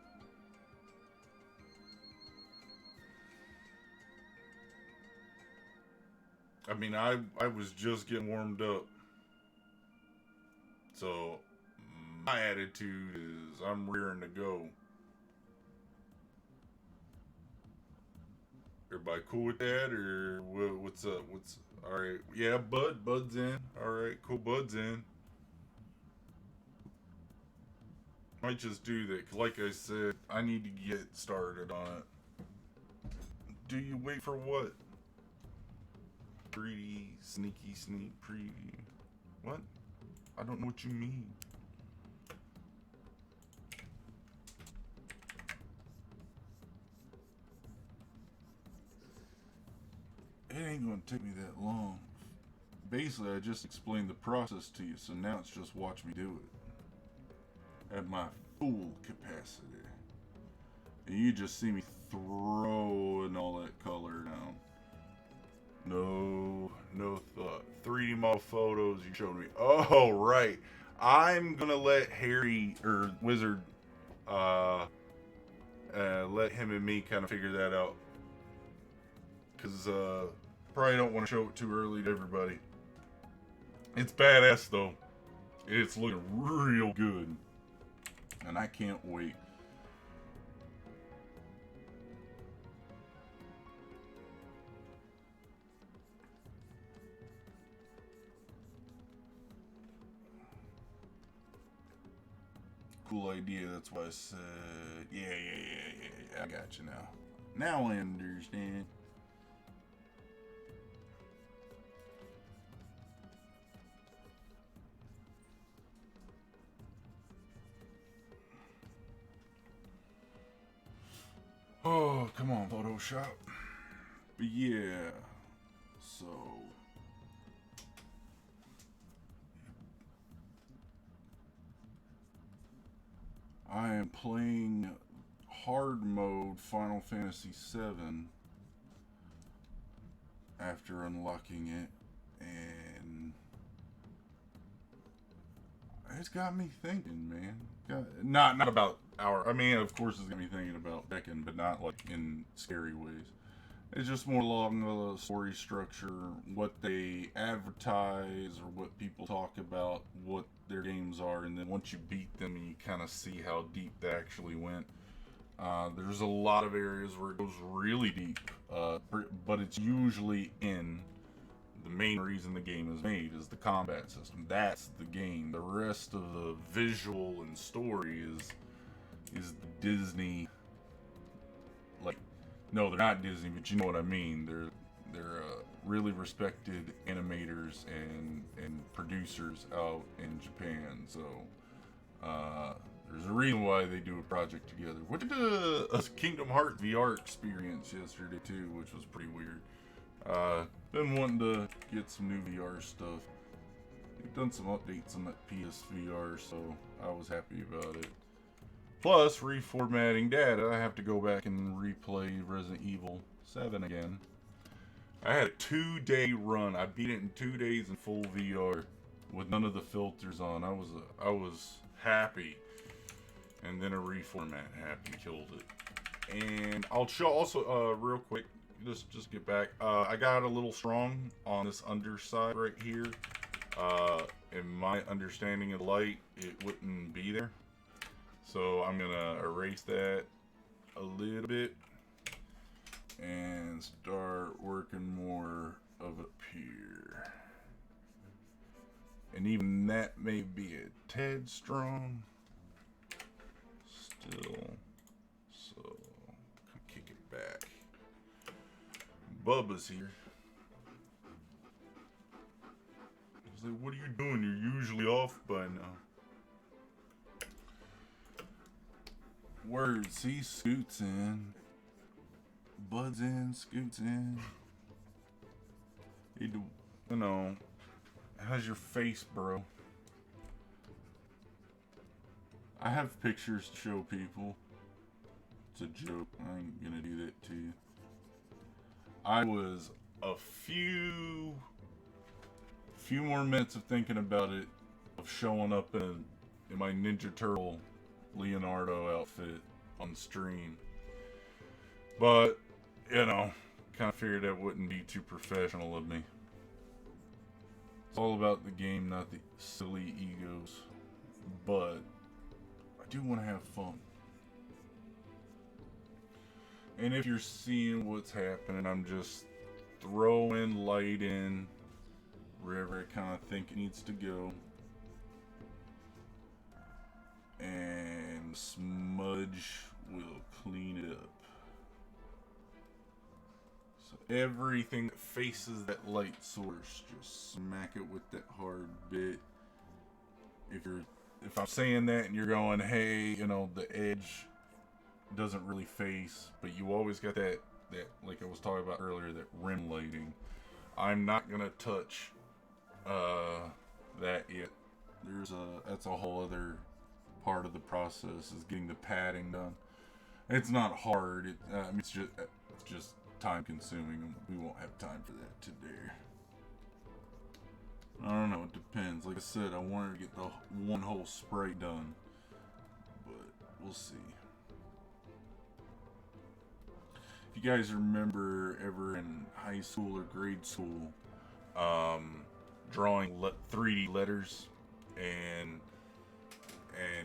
A: I mean, I was just getting warmed up. So, my attitude is I'm rearing to go. Everybody cool with that? Or what's up? Alright. Yeah, Bud's in. Alright, cool, Bud's in. Might just do that, 'cause like I said, I need to get started on it. Do you wait for what? 3D sneak preview. What? I don't know what you mean. It ain't gonna take me that long. Basically, I just explained the process to you, so now it's just watch me do it. At my full capacity. And you just see me throwing all that color down. No thought. 3D model photos you showed me. Oh, right. I'm gonna let Harry, or Wizard, let him and me kind of figure that out. Because, probably don't want to show it too early to everybody. It's badass, though. It's looking real good. And I can't wait. Cool idea, that's why I said, yeah, I got you now. Now I understand. Oh, come on, Photoshop. But yeah, so... I am playing hard mode Final Fantasy VII after unlocking it, and it's got me thinking, man. Not about I mean, of course, it's got me thinking about Beckoned, but not like in scary ways. It's just more along the story structure, what they advertise or what people talk about, what their games are, and then once you beat them, you kind of see how deep they actually went. There's a lot of areas where it goes really deep, but it's usually in the main reason the game is made is the combat system. That's the game. The rest of the visual and story is the Disney, like, no, they're not Disney, but you know what I mean. They're really respected animators and producers out in Japan. So there's a reason why they do a project together. We did a Kingdom Hearts VR experience yesterday too, which was pretty weird. Been wanting to get some new VR stuff. They've done some updates on that PSVR, so I was happy about it. Plus, reformatting data, I have to go back and replay Resident Evil 7 again. I had a 2-day run. I beat it in 2 days in full VR with none of the filters on. I was happy. And then a reformat happened, killed it. And I'll show also real quick, just get back. I got a little strong on this underside right here. In my understanding of light, it wouldn't be there. So I'm gonna erase that a little bit and start working more of it up here. And even that may be a tad strong still. So kick it back. Bubba's here. like, what are you doing? You're usually off by now. Words, he scoots in. Buds in, scoots in. He do, you know, how's your face, bro? I have pictures to show people. It's a joke. I ain't gonna do that to you. I was a few more minutes of thinking about it, of showing up in my Ninja Turtle Leonardo outfit on stream. But, you know, kind of figured that wouldn't be too professional of me. It's all about the game, not the silly egos. But I do want to have fun. And if you're seeing what's happening, I'm just throwing light in wherever I kind of think it needs to go. And smudge will clean it up. So everything that faces that light source, just smack it with that hard bit. If I'm saying that and you're going, hey, you know, the edge doesn't really face, but you always got that like I was talking about earlier, that rim lighting. I'm not gonna touch that yet. That's a whole other part of the process, is getting the padding done. It's not hard. It's just time consuming. We won't have time for that today. I don't know. It depends. Like I said, I wanted to get the one whole spray done, but we'll see. If you guys remember ever in high school or grade school, drawing 3D letters, and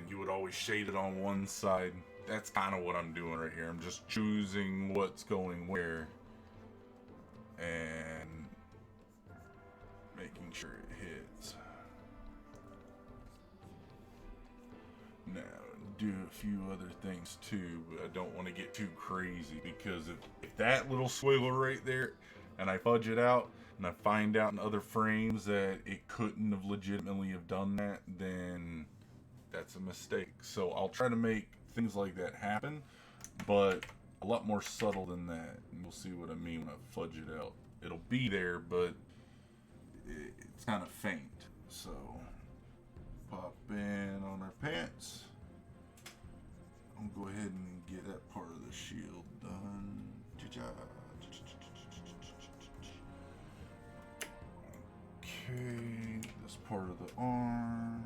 A: you would always shade it on one side. That's kind of what I'm doing right here. I'm just choosing what's going where and making sure it hits. Now, do a few other things too, but I don't want to get too crazy, because if that little swiggle right there, and I fudge it out, and I find out in other frames that it couldn't have legitimately have done that, then that's a mistake. So I'll try to make things like that happen, but a lot more subtle than that, and you'll see what I mean when I fudge it out. It'll be there, but it's kind of faint. So pop in on our pants. I'll go ahead and get that part of the shield done. Okay, this part of the arm.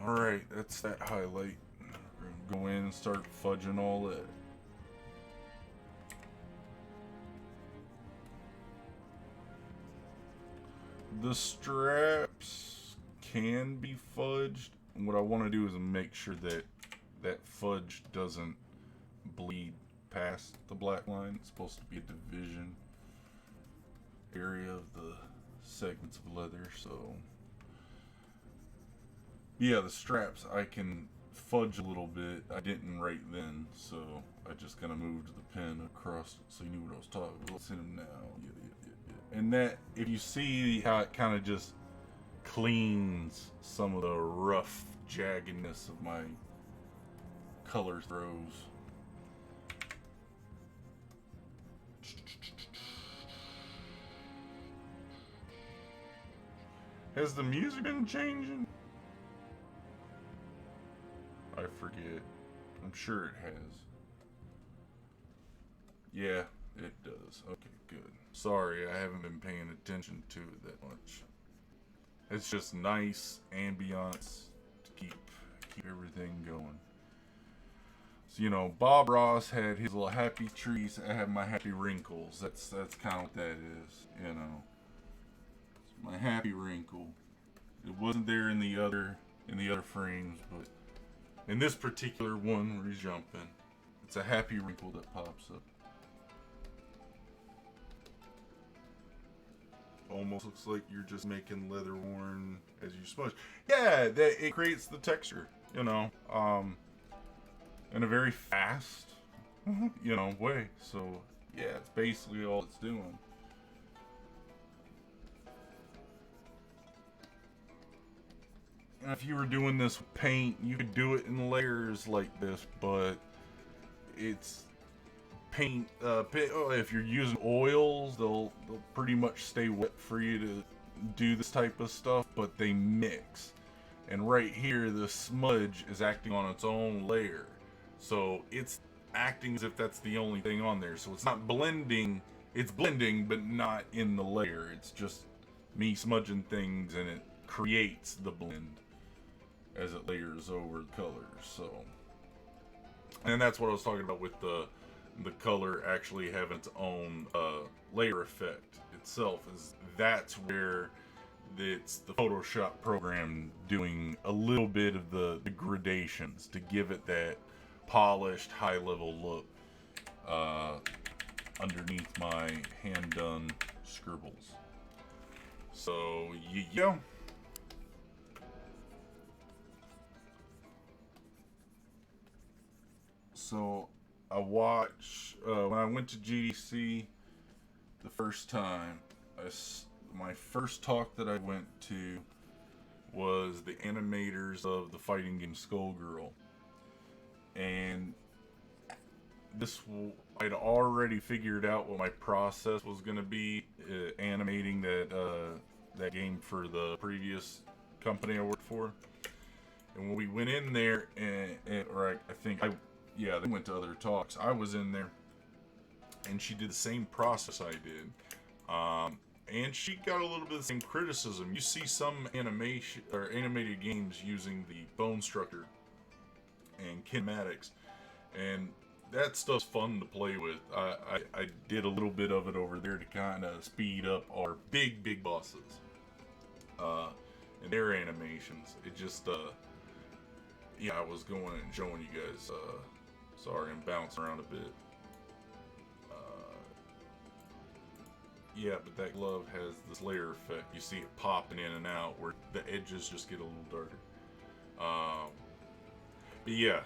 A: Alright, that's that highlight. We're gonna go in and start fudging all that. The straps can be fudged. And what I want to do is make sure that that fudge doesn't bleed past the black line. It's supposed to be a division area of the segments of leather. So yeah, the straps I can fudge a little bit. I didn't right then, so I just kind of moved the pen across so you knew what I was talking about. Let's hit him now. Yeah. And that, if you see how it kind of just cleans some of the rough jaggedness of my color throws. Has the music been changing? I forget. I'm sure it has. Yeah, it does. Okay, good. Sorry, I haven't been paying attention to it that much. It's just nice ambiance to keep everything going. So, you know, Bob Ross had his little happy trees. I have my happy wrinkles. That's kind of what that is, you know. It's my happy wrinkle. It wasn't there in the other frames, but in this particular one where he's jumping, it's a happy wrinkle that pops up. Almost looks like you're just making leather worn as you smudge. Yeah, it creates the texture, you know, in a very fast, you know, way. So yeah, it's basically all it's doing. if you were doing this with paint, you could do it in layers like this, but it's paint. If you're using oils, they'll pretty much stay wet for you to do this type of stuff, but they mix. And right here, the smudge is acting on its own layer, so it's acting as if that's the only thing on there. So it's not blending. It's blending, but not in the layer. It's just me smudging things, and it creates the blend as it layers over the colors. So, and that's what I was talking about with the color actually having its own layer effect itself. Is that's where it's the Photoshop program doing a little bit of the gradations to give it that polished, high-level look underneath my hand-done scribbles. So, yeah. So, I watched, when I went to GDC the first time, my first talk that I went to was the animators of the fighting game Skullgirl. And I'd already figured out what my process was going to be animating that game for the previous company I worked for. And when we went in there, they went to other talks. I was in there, and she did the same process I did. And she got a little bit of the same criticism. You see some animation or animated games using the bone structure and kinematics, and that stuff's fun to play with. I did a little bit of it over there to kind of speed up our big bosses and their animations. It just I was going and showing you guys. Sorry, I'm bouncing around a bit. Yeah, but that glove has this layer effect. You see it popping in and out where the edges just get a little darker. But yeah,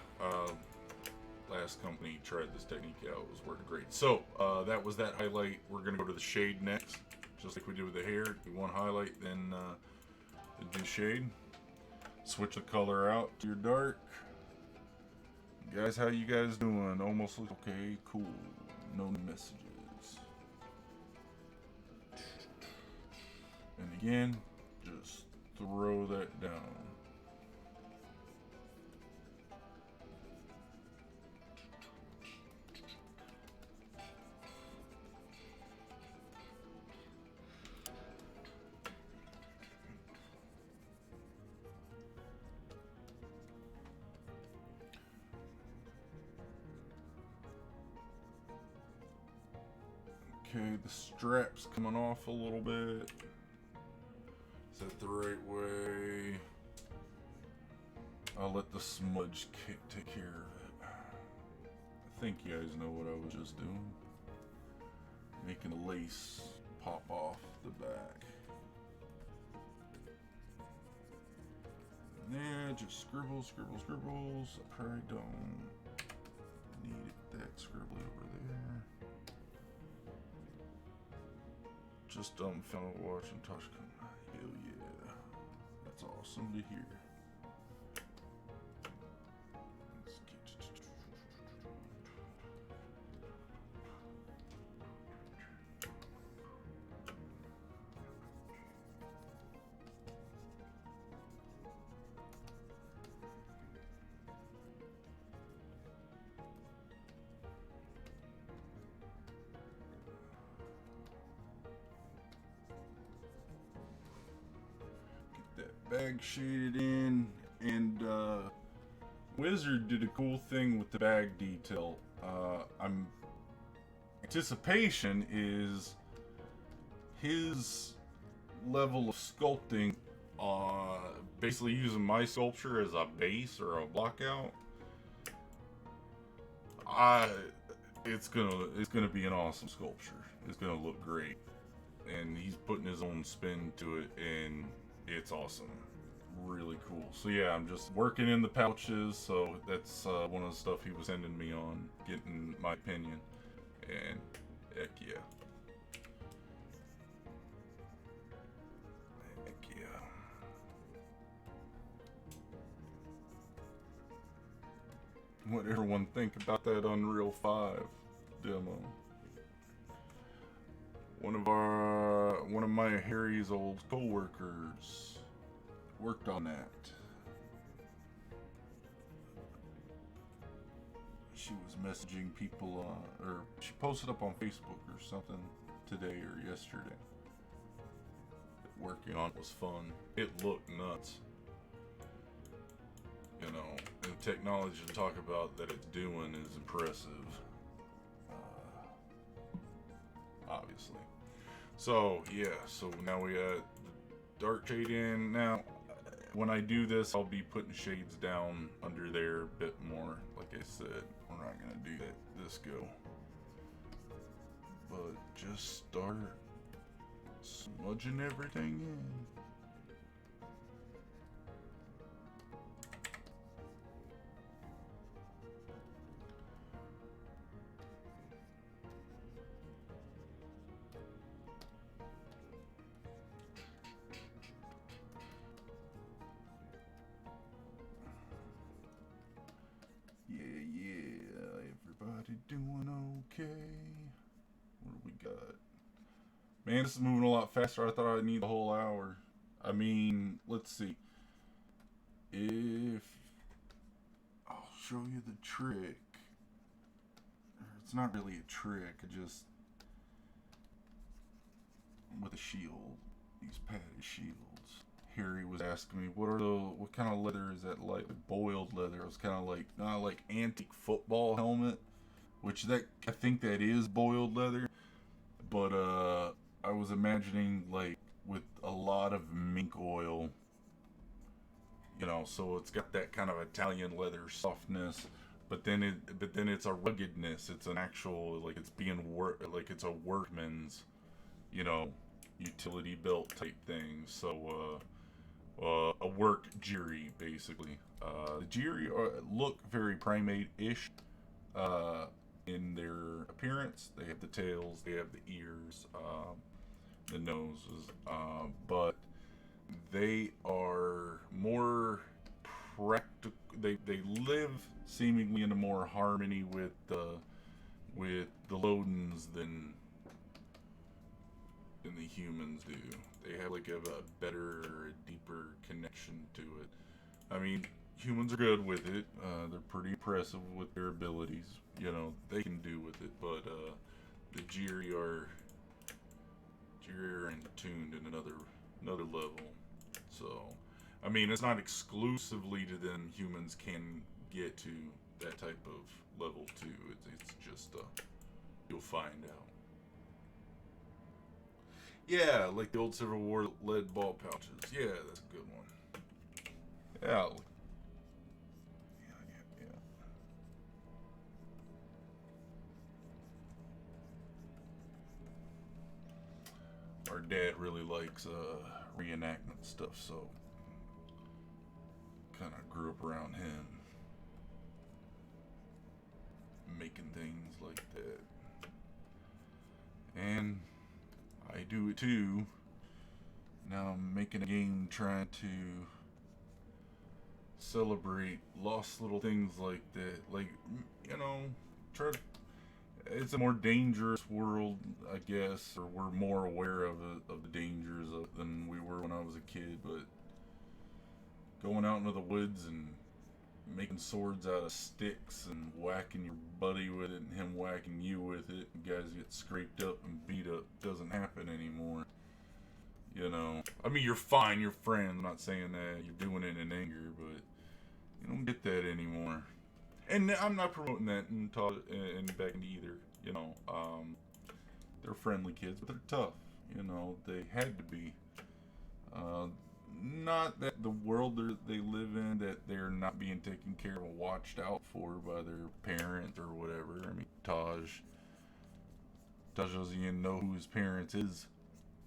A: last company tried this technique out. It was working great. So that was that highlight. We're going to go to the shade next. Just like we did with the hair. Do one highlight, then do shade. Switch the color out to your dark. Guys, how you guys doing? Almost looks okay. Cool. No messages. And again, just throw that down. Okay, the strap's coming off a little bit. Is that the right way? I'll let the smudge take care of it. I think you guys know what I was just doing. Making a lace pop off the back. Yeah, just scribbles. I probably don't need it that scribbly over there. Just found watching Toshka. Hell yeah. That's awesome to hear. Bag shaded in, and Wizard did a cool thing with the bag detail. Anticipation is his level of sculpting, basically using my sculpture as a base or a block out. It's gonna be an awesome sculpture. It's gonna look great, and he's putting his own spin to it, and it's awesome. Really cool. So yeah, I'm just working in the pouches, so that's one of the stuff he was sending me on, getting my opinion, and heck yeah. Heck yeah. what everyone think about that Unreal 5 demo. One of my Harry's old coworkers worked on that. She was messaging people, or she posted up on Facebook or something today or yesterday. Working on it was fun. It looked nuts. You know, and the technology to talk about that it's doing is impressive. Obviously. So, yeah, so now we got the dark shade in. Now, when I do this, I'll be putting shades down under there a bit more. Like I said, we're not going to do that this go. But just start smudging everything in. Everybody doing okay? What do we got? Man, this is moving a lot faster. I thought I'd need the whole hour. I mean, let's see. If I'll show you the trick. It's not really a trick. I just with a shield. These padded shields. Harry was asking me, what kind of leather is that like? Boiled leather. It was kind of like, not like antique football helmet, which I think that is boiled leather, but I was imagining like with a lot of mink oil, you know, so it's got that kind of Italian leather softness, but then it's a ruggedness. It's an actual, like it's like it's a workman's, you know, utility belt type thing. So a work jiri basically. The jiri look very primate-ish in their appearance. They have the tails, they have the ears, the noses, but they are more practical. They live seemingly in a more harmony with the Lodens than the humans do. They have like a better, deeper connection to it. I mean, humans are good with it. They're pretty impressive with their abilities. You know, they can do with it, but the Jiri are in tuned in another level. So, I mean, it's not exclusively to them. Humans can get to that type of level too. It's just you'll find out. Yeah, like the old Civil War lead ball pouches. Yeah, that's a good one. Yeah, yeah. Our dad really likes reenactment stuff, so kind of grew up around him making things like that. And I do it too. Now I'm making a game trying to celebrate lost little things like that. Like, you know, try to. It's a more dangerous world, I guess, or we're more aware of the dangers than we were when I was a kid. But going out into the woods and making swords out of sticks and whacking your buddy with it and him whacking you with it, and guys get scraped up and beat up, doesn't happen anymore. You know, I mean, you're fine, you're friends. I'm not saying that you're doing it in anger, but you don't get that anymore. And I'm not promoting that in Beckoned either. You know, they're friendly kids, but they're tough. You know, they had to be. Uh, Not that the world they live in, that they're not being taken care of or watched out for by their parent or whatever. I mean, Taj doesn't even know who his parents is,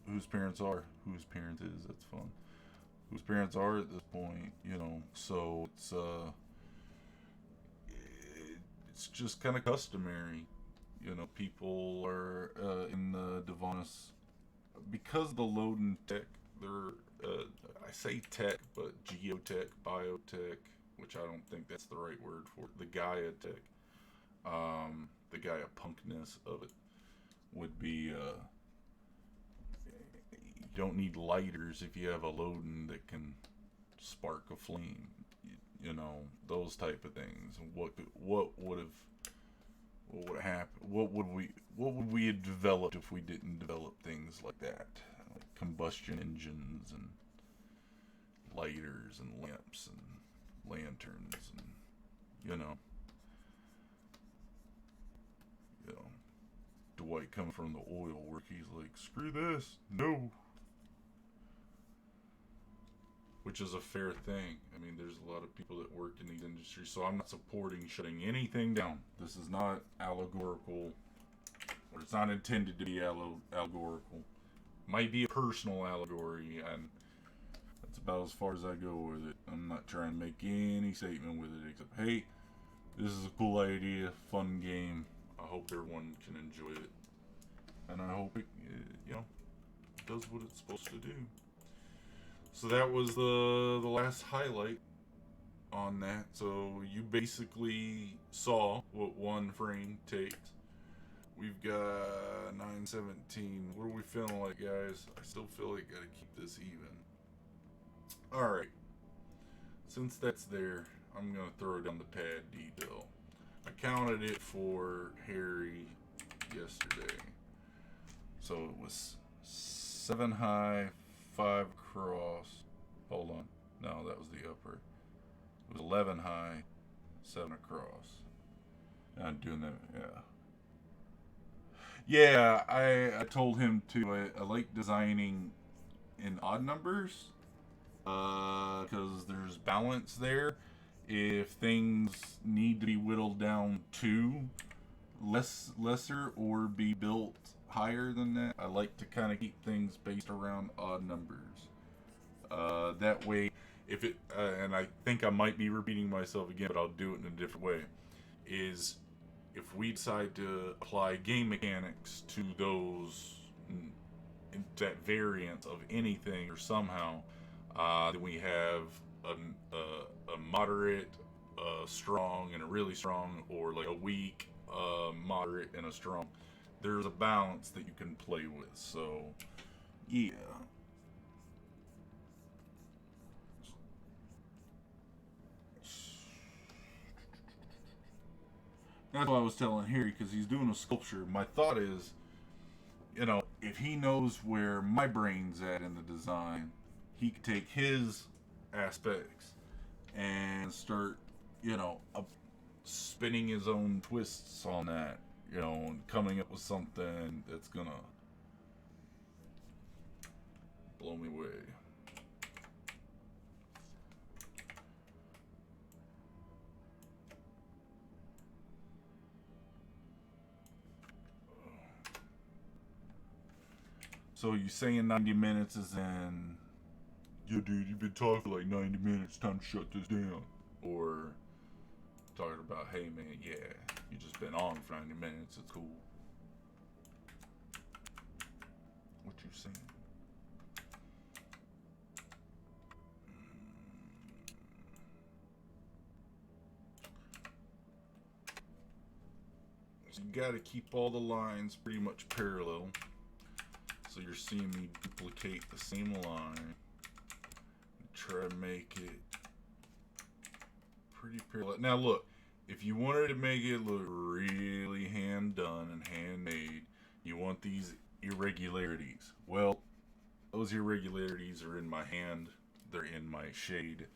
A: whose parents are, who his parents is. That's fun. Whose parents are at this point, you know. So it's just kind of customary. You know, people are in the Devonis because of the Loden tech. They're I say tech, but geotech, biotech, which I don't think that's the right word for it. The Gaia tech, the Gaia punkness of it would be, you don't need lighters if you have a Loden that can spark a flame. You know, those type of things. What would happen? What would we have developed if we didn't develop things like that, like combustion engines and lighters and lamps and lanterns and you know, Dwight coming from the oil work, he's like, screw this, no. Which is a fair thing. I mean, there's a lot of people that work in these industries, so I'm not supporting shutting anything down. This is not allegorical, or it's not intended to be allegorical. Might be a personal allegory, and that's about as far as I go with it. I'm not trying to make any statement with it except, hey, this is a cool idea, fun game. I hope everyone can enjoy it, and I hope it, does what it's supposed to do. So that was the last highlight on that. So you basically saw what one frame takes. We've got 9:17. What are we feeling like, guys? I still feel like I gotta keep this even. Alright. Since that's there, I'm gonna throw down the pad detail. I counted it for Harry yesterday. So it was 7 high, 5 across. Hold on. No, that was the upper. It was 11 high, 7 across. I'm doing that, yeah. Yeah, I told him to, I like designing in odd numbers. Because there's balance there. If things need to be whittled down to lesser or be built higher than that, I like to kind of keep things based around odd numbers. That way, if it, and I think I might be repeating myself again, but I'll do it in a different way, is if we decide to apply game mechanics to those, that variant of anything or somehow, then we have a moderate, strong, and a really strong, or like a weak, moderate, and a strong. There's a balance that you can play with, so yeah. That's what I was telling Harry, because he's doing a sculpture. My thought is, if he knows where my brain's at in the design, he could take his aspects and start, spinning his own twists on that, and coming up with something that's gonna blow me away. So you saying 90 minutes is in, yeah, dude, you've been talking for like 90 minutes, time to shut this down. Or talking about, hey, man, yeah, you just been on for 90 minutes, it's cool. What you saying? So you gotta keep all the lines pretty much parallel. So you're seeing me duplicate the same line. Try to make it pretty parallel. Now look, if you wanted to make it look really hand done and handmade, you want these irregularities. Well, those irregularities are in my hand. They're in my shade.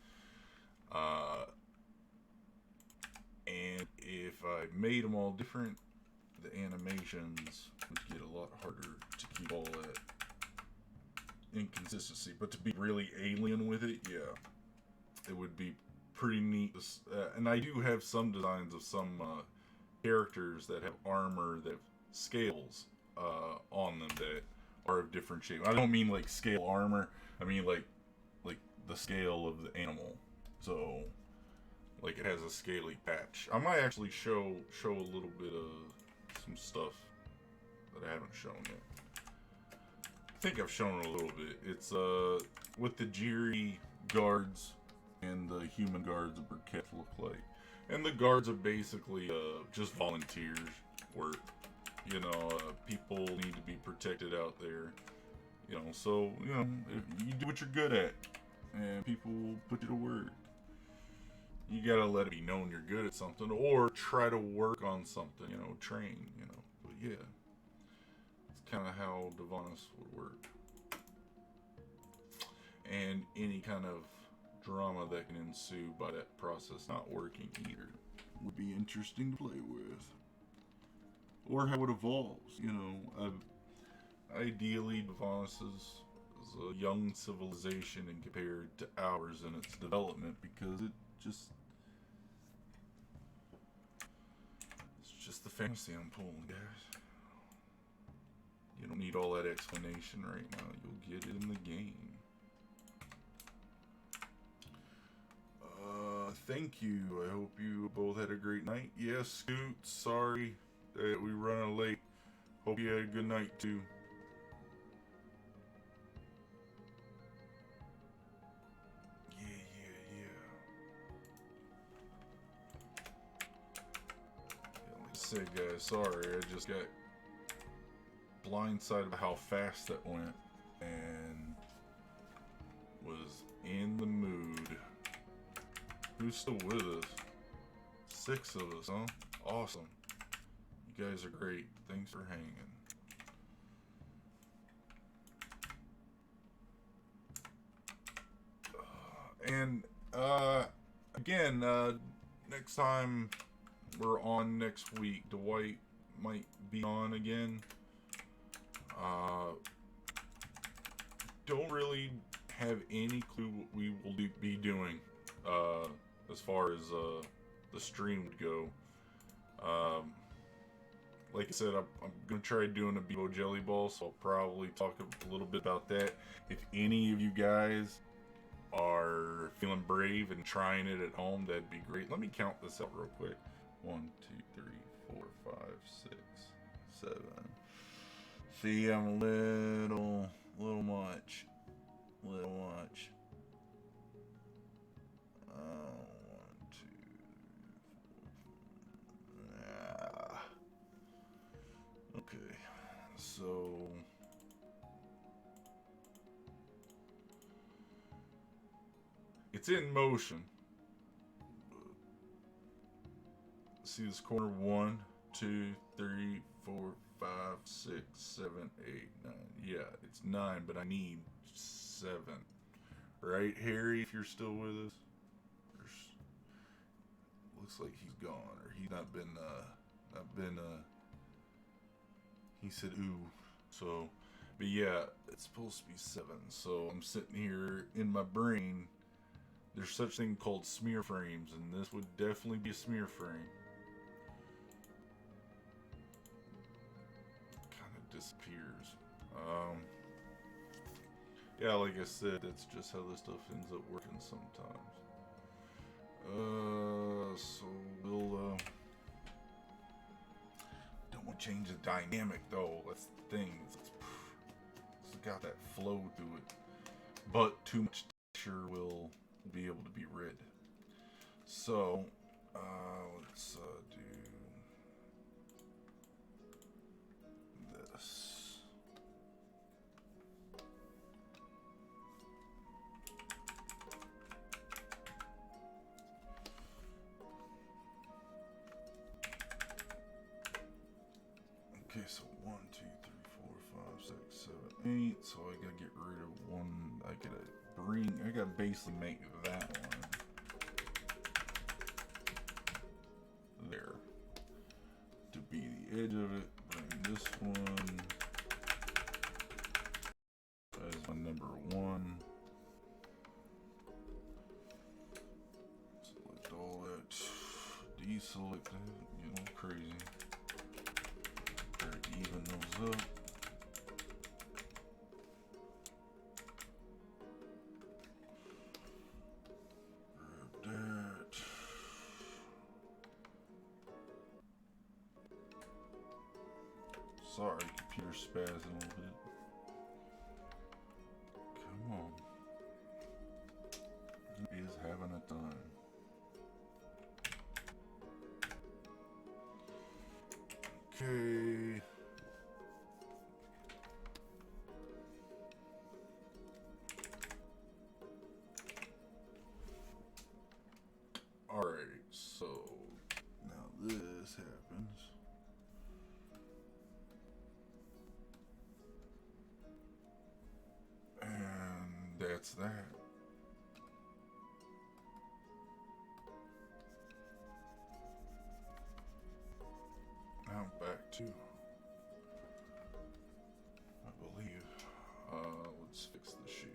A: And if I made them all different, the animations would get a lot harder to keep all that inconsistency. But to be really alien with it, yeah, it would be pretty neat. And I do have some designs of some characters that have armor that have scales on them that are of different shapes. I don't mean like scale armor. I mean like the scale of the animal. So like it has a scaly patch. I might actually show a little bit of some stuff that I haven't shown yet. I think I've shown it a little bit. It's with the Jiri guards and the human guards of Burkett look like. And the guards are basically just volunteers work. You know, people need to be protected out there. You know, so, you know, if you do what you're good at, and people will put you to work. You gotta let it be known you're good at something, or try to work on something, you know, train, you know. But yeah, it's kind of how Devonis would work. And any kind of drama that can ensue by that process not working either would be interesting to play with. Or how it evolves, you know. Ideally, Devonis is a young civilization and compared to ours in its development, because it's just the fantasy I'm pulling, guys. You don't need all that explanation right now. You'll get it in the game. Thank you. I hope you both had a great night. Yes, Scoot, sorry that we running late. Hope you had a good night too. Like I said, guys, sorry. I just got blindsided by how fast that went and was in the mood. Who's still with us? 6 of us, huh? Awesome. You guys are great. Thanks for hanging. Again, next time we're on next week, Dwight might be on again. Don't really have any clue what we will be doing as far as the stream would go. Like I said, I'm going to try doing a Bebo Jelly Ball, so I'll probably talk a little bit about that. If any of you guys are feeling brave and trying it at home, that'd be great. Let me count this out real quick. 1, 2, 3, 4, 5, 6, 7. See, I'm a little much. Little much. 1, 2, 4. Okay, so it's in motion. See this corner? 1, 2, 3, 4, 5, 6, 7, 8, 9. Yeah, it's 9, but I need 7. Right, Harry? If you're still with us, looks like he's gone, or he's not been. He said ooh. So, but yeah, it's supposed to be 7. So I'm sitting here in my brain. There's such thing called smear frames, and this would definitely be a smear frame. Kind of disappears. Yeah, like I said, that's just how this stuff ends up working sometimes. So we'll don't want to change the dynamic though. That's the thing. It's got that flow to it, but too much texture will be able to be rid. So let's do this. Okay, so 1, 2, 3, 4, 5, 6, 7, 8. So I gotta get rid of one. I gotta basically make that one there to be the edge of it. Bring this one as my number 1. Select all that. Deselect that. You know, crazy. Even those up. Grab that. Sorry, computer spazzing a little bit. Come on. It is having a Okay. Alright, so now this happens. And that's that. Now back to, I believe, let's fix the shield.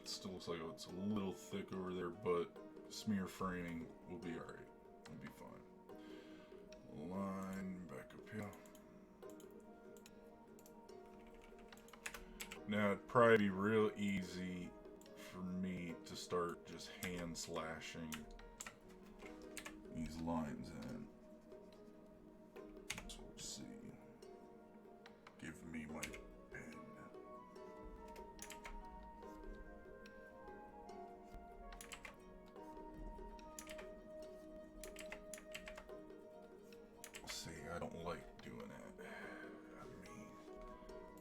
A: It still looks like it's a little thick over there, but smear framing will be alright. It'll be fine. Line back up here. Now, it'd probably be real easy for me to start just hand slashing these lines in. So we'll see. Give me my pen. See, I don't like doing that.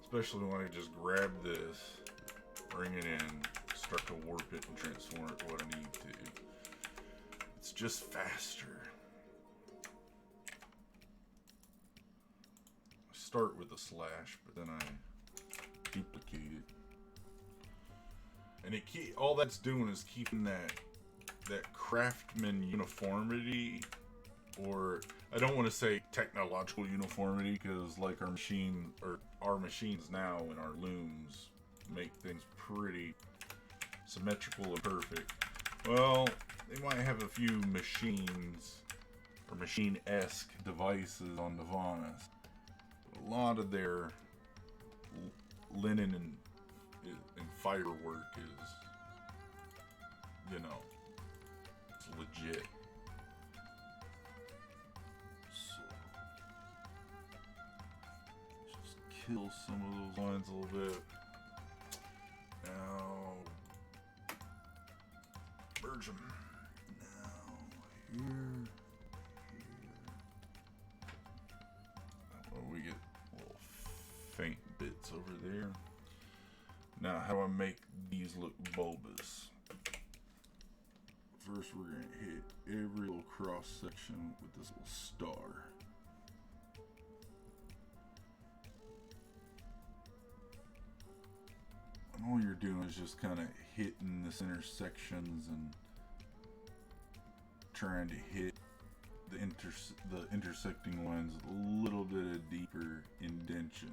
A: Especially when I just grab this, bring it in, start to warp it and transform it to what I need to. It's just faster. I start with a slash, but then I duplicate it. And all that's doing is keeping that craftsman uniformity, or I don't want to say technological uniformity, because like our machines now and our looms make things pretty symmetrical and perfect. Well, they might have a few machines or machine-esque devices on Nirvana's. A lot of their linen and firework is, you know, it's legit. Kill some of those lines a little bit. Now, merge them. Now, here. Oh, we get little faint bits over there. Now, how do I make these look bulbous? First, we're going to hit every little cross section with this little star. And all you're doing is just kind of hitting this intersections and trying to hit the intersecting lines with a little bit of deeper indentation.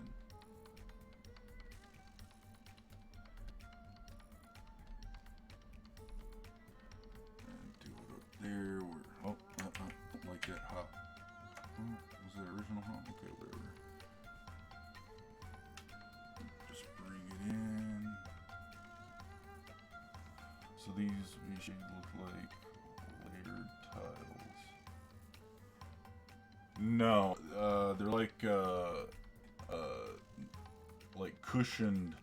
A: And do it up there. Oh, I don't like that hop. Oh, was that original hop? Okay, whatever. Just bring it in. So these should look like layered tiles. No, they're like cushioned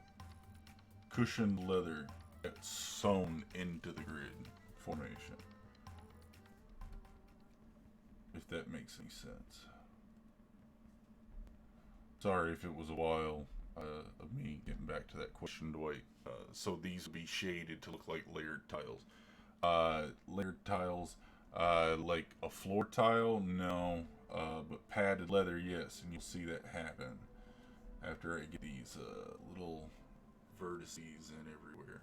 A: leather that's sewn into the grid formation. If that makes any sense. Sorry if it was a while of me getting back to that question, Dwight. So these would be shaded to look like layered tiles. Layered tiles, like a floor tile, no. But padded leather, yes. And you'll see that happen after I get these little vertices in everywhere.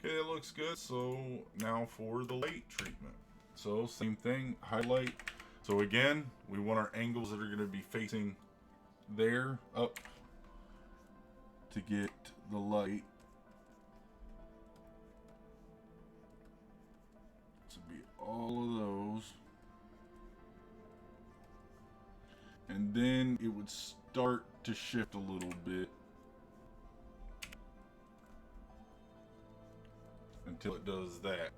A: Okay, that looks good. So now for the light treatment. So same thing, highlight. So again, we want our angles that are going to be facing there up to get the light to be all of those, and then it would start to shift a little bit until it does that,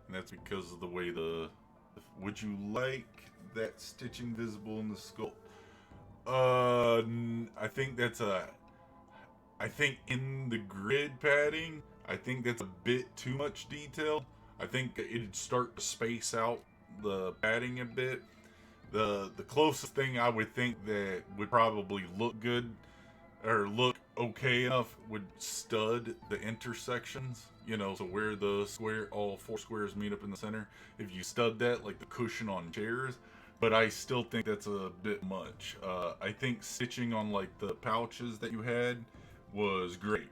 A: and that's because of the way would you like that stitching visible in the sculpt? I think that's a. I think in the grid padding, I think that's a bit too much detail. I think it'd start to space out the padding a bit. The closest thing I would think that would probably look good or look okay enough would stud the intersections. You know, so where the square, all four squares meet up in the center. If you stud that, like the cushion on chairs, but I still think that's a bit much. I think stitching on like the pouches that you had was great.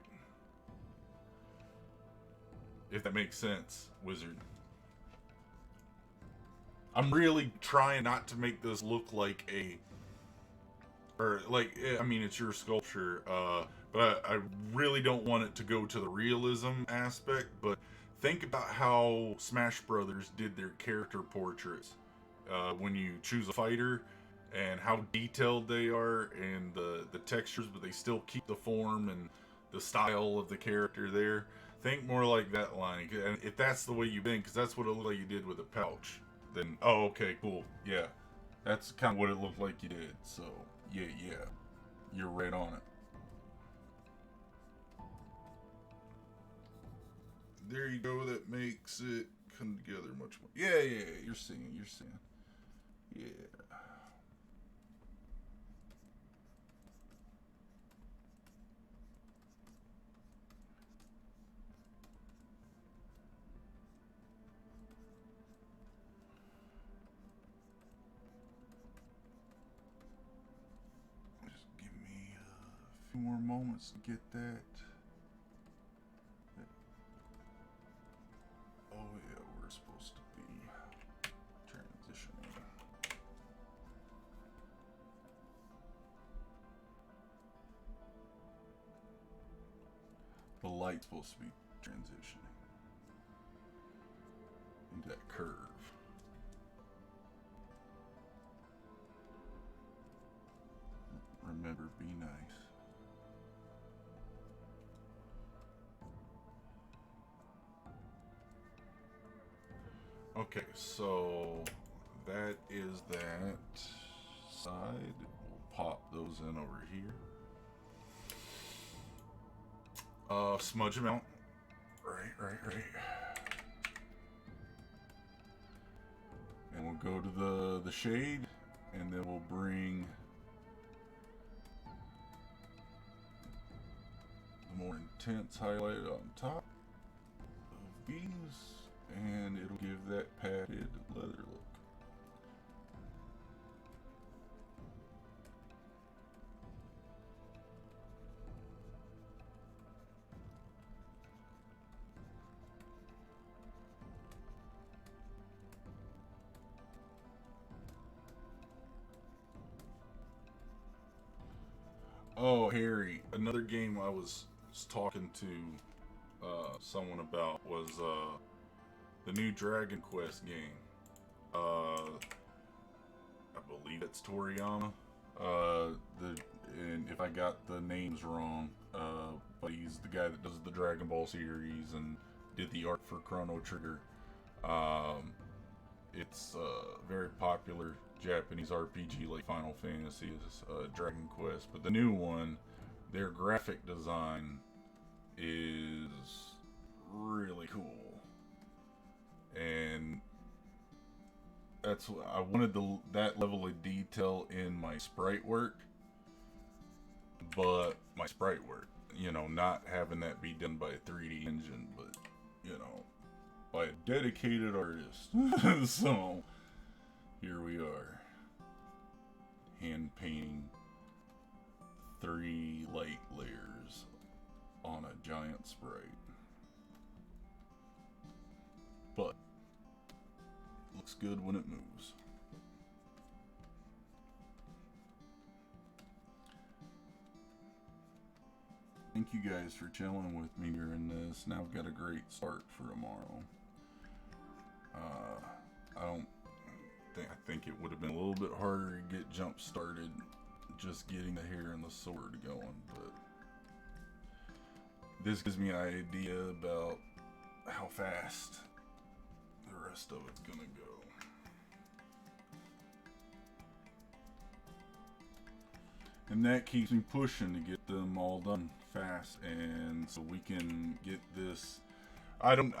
A: If that makes sense, Wizard. I'm really trying not to make this look like a, or like, I mean, it's your sculpture, but I really don't want it to go to the realism aspect. But think about how Smash Brothers did their character portraits when you choose a fighter, and how detailed they are, and the textures, but they still keep the form and the style of the character there. Think more like that line, and if that's the way you think, because that's what it looked like you did with the pouch, then oh, okay, cool, yeah, that's kind of what it looked like you did. So yeah, you're right on it. There you go. That makes it come together much more. Yeah. You're seeing. Yeah. Just give me a few more moments to get that. Oh yeah, we're supposed to be transitioning. The light's supposed to be transitioning into that curve. Remember, be nice. Okay, so that is that side. We'll pop those in over here. Smudge them out. Right. And we'll go to the shade, and then we'll bring the more intense highlight on top of these, and it'll give that padded leather look. Oh, Harry, another game I was talking to someone about was the new Dragon Quest game. I believe it's Toriyama. The and if I got the names wrong, but he's the guy that does the Dragon Ball series and did the art for Chrono Trigger. Um, it's very popular Japanese RPG like Final Fantasy is Dragon Quest, but the new one, their graphic design is really cool, and that's I wanted that level of detail in my sprite work, but my sprite work, not having that be done by a 3D engine, but by a dedicated artist. So here we are, hand painting 3 light layers on a giant sprite. But looks good when it moves. Thank you guys for chilling with me during this. Now I've got a great start for tomorrow. I think it would have been a little bit harder to get jump started just getting the hair and the sword going, but this gives me an idea about how fast the rest of it's gonna go. And that keeps me pushing to get them all done fast, and so we can get this. I do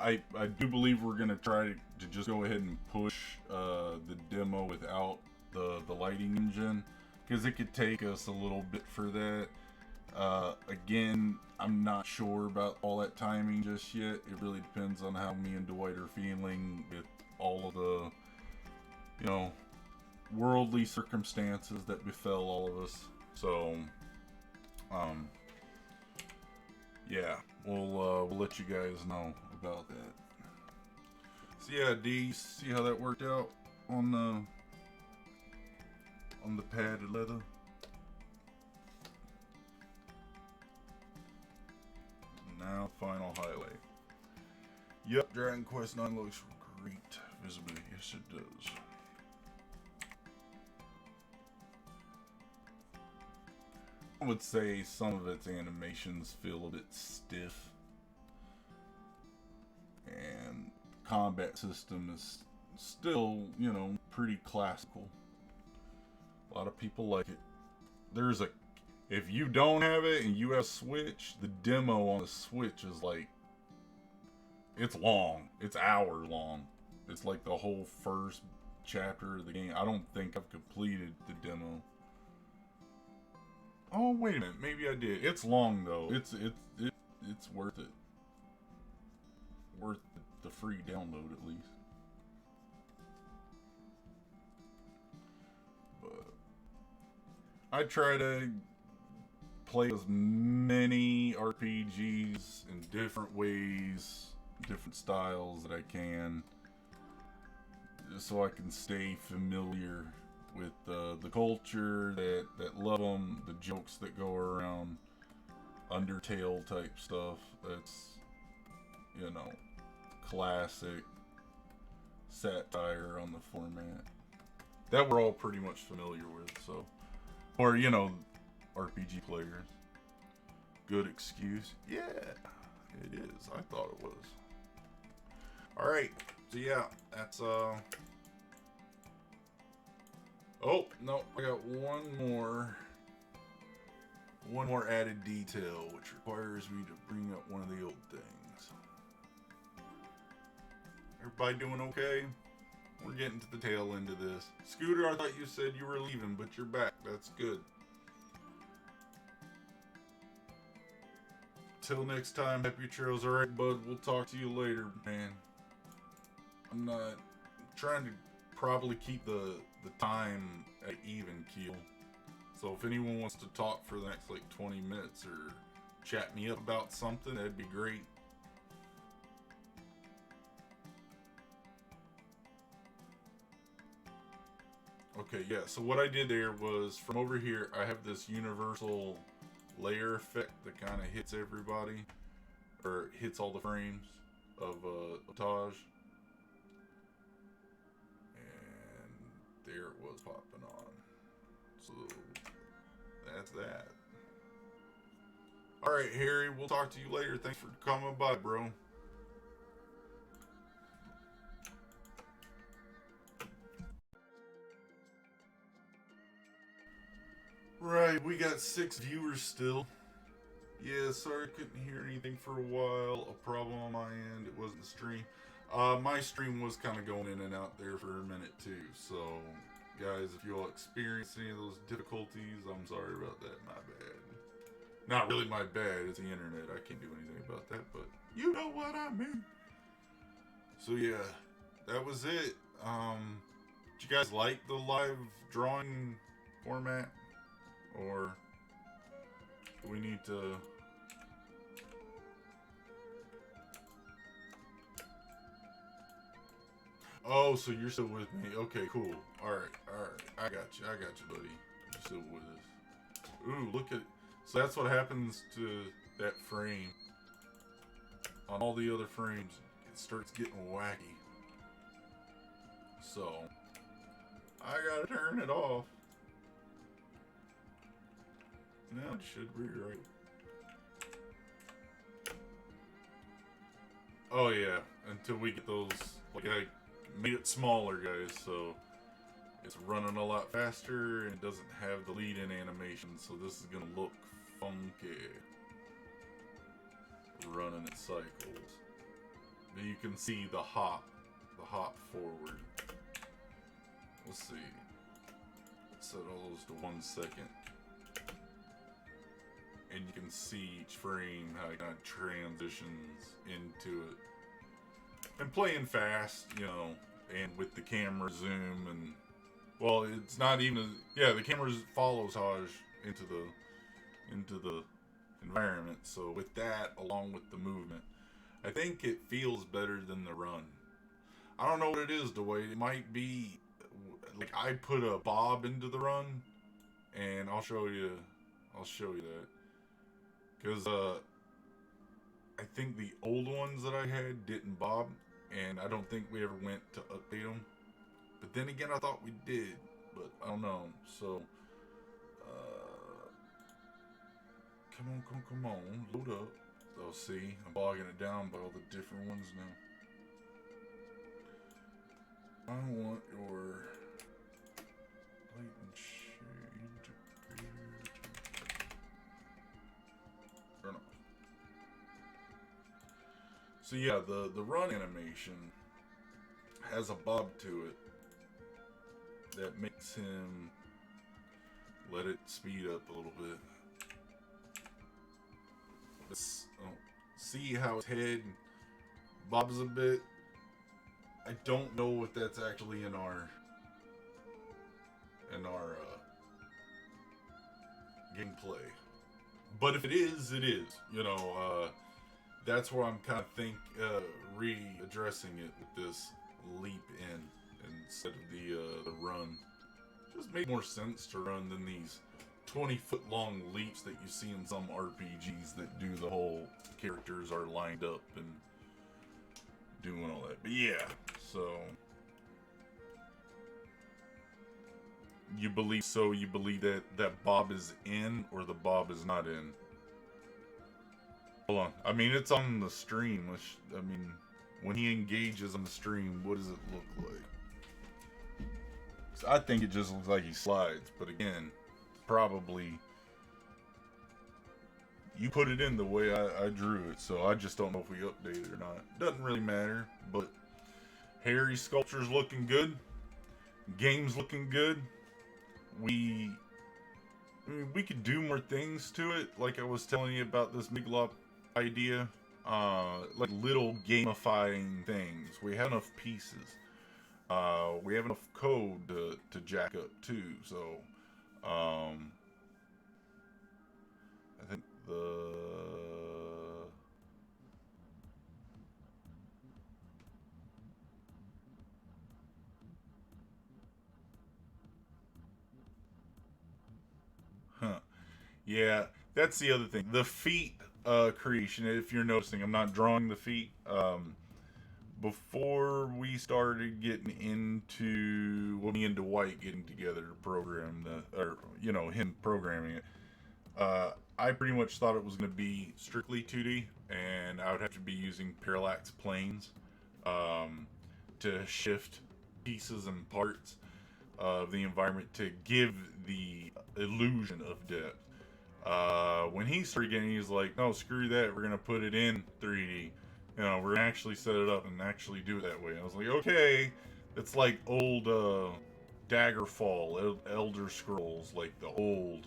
A: believe we're gonna try to just go ahead and push the demo without the lighting engine, because it could take us a little bit for that. Again, I'm not sure about all that timing just yet. It really depends on how me and Dwight are feeling with all of the, you know, worldly circumstances that befell all of us. So, yeah, we'll let you guys know about that. So yeah, D, see how that worked out on the padded leather. Now, final highlight. Yep, Dragon Quest 9 looks great visibly. Yes, it does. I would say some of its animations feel a bit stiff, and combat system is still, you know, pretty classical. A lot of people like it. There's a If you don't have it and you have Switch, the demo on the Switch is like, it's long. It's hour long. It's like the whole first chapter of the game. I don't think I've completed the demo. Oh, wait a minute. Maybe I did. It's long though. It's worth it. Worth the free download at least. But I try to play as many RPGs in different ways, different styles that I can, just so I can stay familiar with the culture that love them, the jokes that go around, Undertale type stuff. That's, you know, classic satire on the format that we're all pretty much familiar with. So, or you know, RPG players. Good excuse. Yeah, it is. I thought it was. Alright, so yeah, that's oh, no, I got one more added detail, which requires me to bring up one of the old things. Everybody doing okay? We're getting to the tail end of this. Scooter, I thought you said you were leaving, but you're back. That's good. Till next time, happy trails. Alright, bud, we'll talk to you later, man. I'm not trying to probably keep the time at even keel. So if anyone wants to talk for the next like 20 minutes or chat me up about something, that'd be great. Okay, yeah, so what I did there was, from over here, I have this universal layer effect that kind of hits everybody, or hits all the frames of Otage. And there it was popping on. So, that's that. Alright, Harry, we'll talk to you later. Thanks for coming by, bro. Right, we got 6 viewers still. Yeah, sorry I couldn't hear anything for a while. A problem on my end. It wasn't the stream. My stream was kind of going in and out there for a minute too. So, guys, if you all experience any of those difficulties, I'm sorry about that. My bad. Not really my bad. It's the internet. I can't do anything about that. But you know what I mean. So yeah, that was it. Did you guys like the live drawing format? Or do we need to... Oh, so you're still with me. Okay, cool. Alright. I got you, buddy. You're still with us. Ooh, look at... So that's what happens to that frame. On all the other frames, it starts getting wacky. So, I gotta turn it off. Now it should be right. Oh yeah, until we get those, like I made it smaller, guys, so It's running a lot faster and it doesn't have the lead-in animation, so this is gonna look funky. Running in cycles. But you can see the hop forward. Let's see. Set all those to 1 second. And you can see each frame how it kind of transitions into it. And playing fast, you know, and with the camera zoom and, well, it's not even, yeah, the camera follows Haj into the environment. So with that, along with the movement, I think it feels better than the run. I don't know what it is, Dwayne. It might be, like, I put a bob into the run, and I'll show you that. Because, I think the old ones that I had didn't bob, and I don't think we ever went to update them. But then again, I thought we did, but I don't know. So, come on, load up. Oh, see, I'm bogging it down by all the different ones now. I want your light and shade turn off. So yeah, the run animation has a bob to it that makes him let it speed up a little bit. See how his head bobs a bit? I don't know if that's actually in our gameplay. But if it is, it is. You know, that's where I'm kind of readdressing it with this leap in instead of the run. Just make more sense to run than these 20-foot long leaps that you see in some RPGs that do the whole characters are lined up and doing all that. But yeah, so you believe that Bob is in or the Bob is not in? Hold on. I mean, it's on the stream. I mean, when he engages on the stream, what does it look like? So I think it just looks like he slides, but again, probably you put it in the way I drew it, so I just don't know if we update it or not. Doesn't really matter, but Harry's sculpture's looking good. Game's looking good. We could do more things to it, like I was telling you about this Miglop idea. Like little gamifying things. We have enough pieces. We have enough code to jack up too, so I think yeah, that's the other thing. The feet creation, if you're noticing, I'm not drawing the feet. Before we started getting into, well, me and Dwight getting together to program or, you know, him programming it, I pretty much thought it was going to be strictly 2D, and I would have to be using parallax planes to shift pieces and parts of the environment to give the illusion of depth. When he started getting, he's like, no, screw that, we're going to put it in 3D. You know, we're gonna actually set it up and actually do it that way. I was like, okay, it's like old Daggerfall, Elder Scrolls, like the old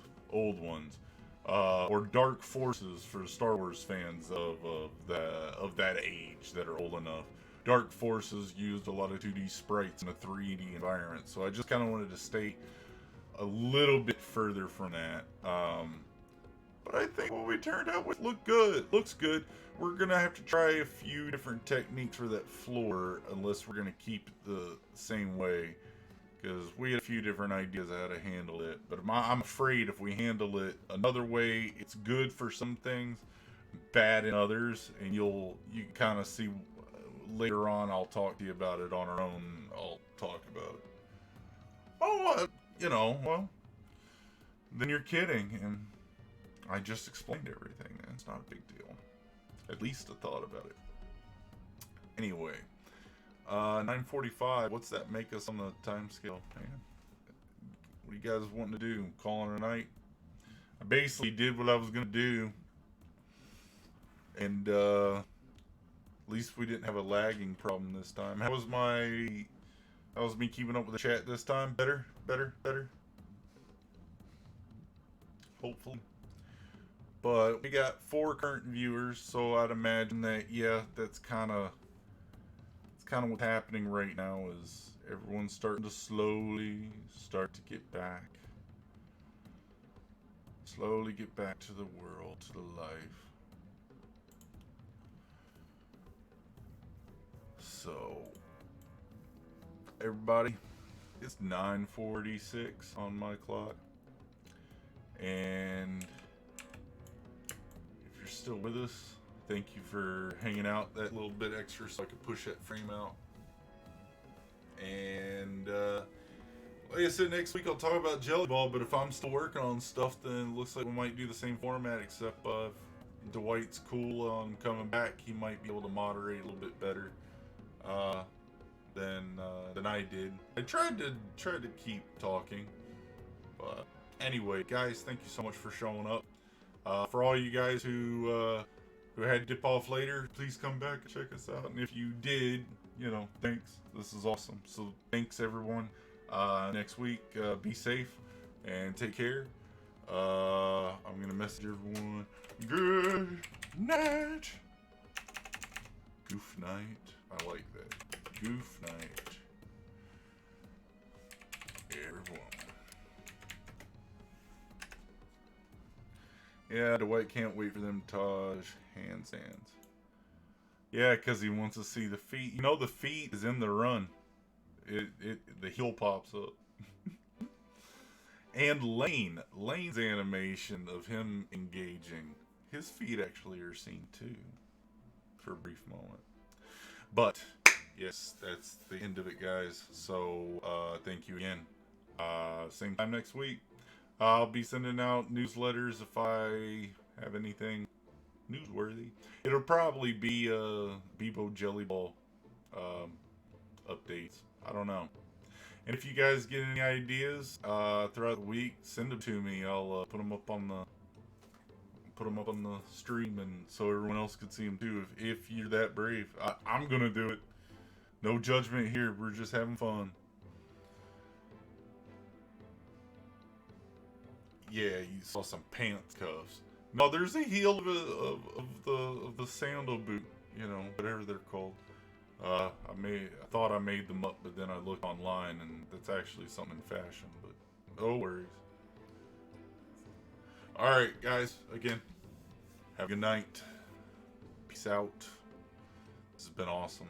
A: ones, or Dark Forces for Star Wars fans of that age that are old enough. Dark Forces used a lot of 2D sprites in a 3D environment, so I just kind of wanted to stay a little bit further from that. But I think what we turned out with looks good. We're going to have to try a few different techniques for that floor, unless we're going to keep it the same way, because we had a few different ideas of how to handle it. But I'm afraid if we handle it another way, it's good for some things, bad in others, and you can kind of see later on. I'll talk to you about it on our own. I'll talk about it. Oh, well, then you're kidding, and I just explained everything. It's not a big deal. At least I thought about it. Anyway, 9:45. What's that make us on the time scale, man? you guys wanting to do? Calling it a night? I basically did what I was gonna do, and at least we didn't have a lagging problem this time. How was me keeping up with the chat this time? Better, better, better. Hopefully. But we got 4 current viewers, so I'd imagine that that's kind of what's happening right now is everyone's starting to slowly start to get back. Slowly get back to the world, to the life. So, everybody, it's 9:46 on my clock. And if you're still with us, thank you for hanging out that little bit extra so I could push that frame out. And like I said, next week I'll talk about Jelly Ball, but if I'm still working on stuff, then it looks like we might do the same format, except if Dwight's cool on coming back, he might be able to moderate a little bit better than I did. I tried to keep talking, but anyway, guys, thank you so much for showing up. For all you guys who had to dip off later, please come back and check us out. And if you did, thanks. This is awesome. So thanks, everyone. Next week, be safe and take care. I'm gonna message everyone. Good night. Goof night. I like that. Goof night. Everyone. Yeah, Dwight can't wait for them Taj handstands. Yeah, because he wants to see the feet. The feet is in the run. The heel pops up. And Lane's animation of him engaging, his feet actually are seen too, for a brief moment. But yes, that's the end of it, guys. So thank you again. Same time next week. I'll be sending out newsletters if I have anything newsworthy. It'll probably be Bebo Jelly Ball updates. I don't know. And if you guys get any ideas throughout the week, send them to me. I'll put them up on the stream, and so everyone else could see them too. If you're that brave, I'm gonna do it. No judgment here. We're just having fun. Yeah, you saw some pants cuffs. No, there's a heel of the sandal boot. Whatever they're called. I thought I made them up, but then I looked online, and that's actually something in fashion. But no worries. All right, guys. Again, have a good night. Peace out. This has been awesome.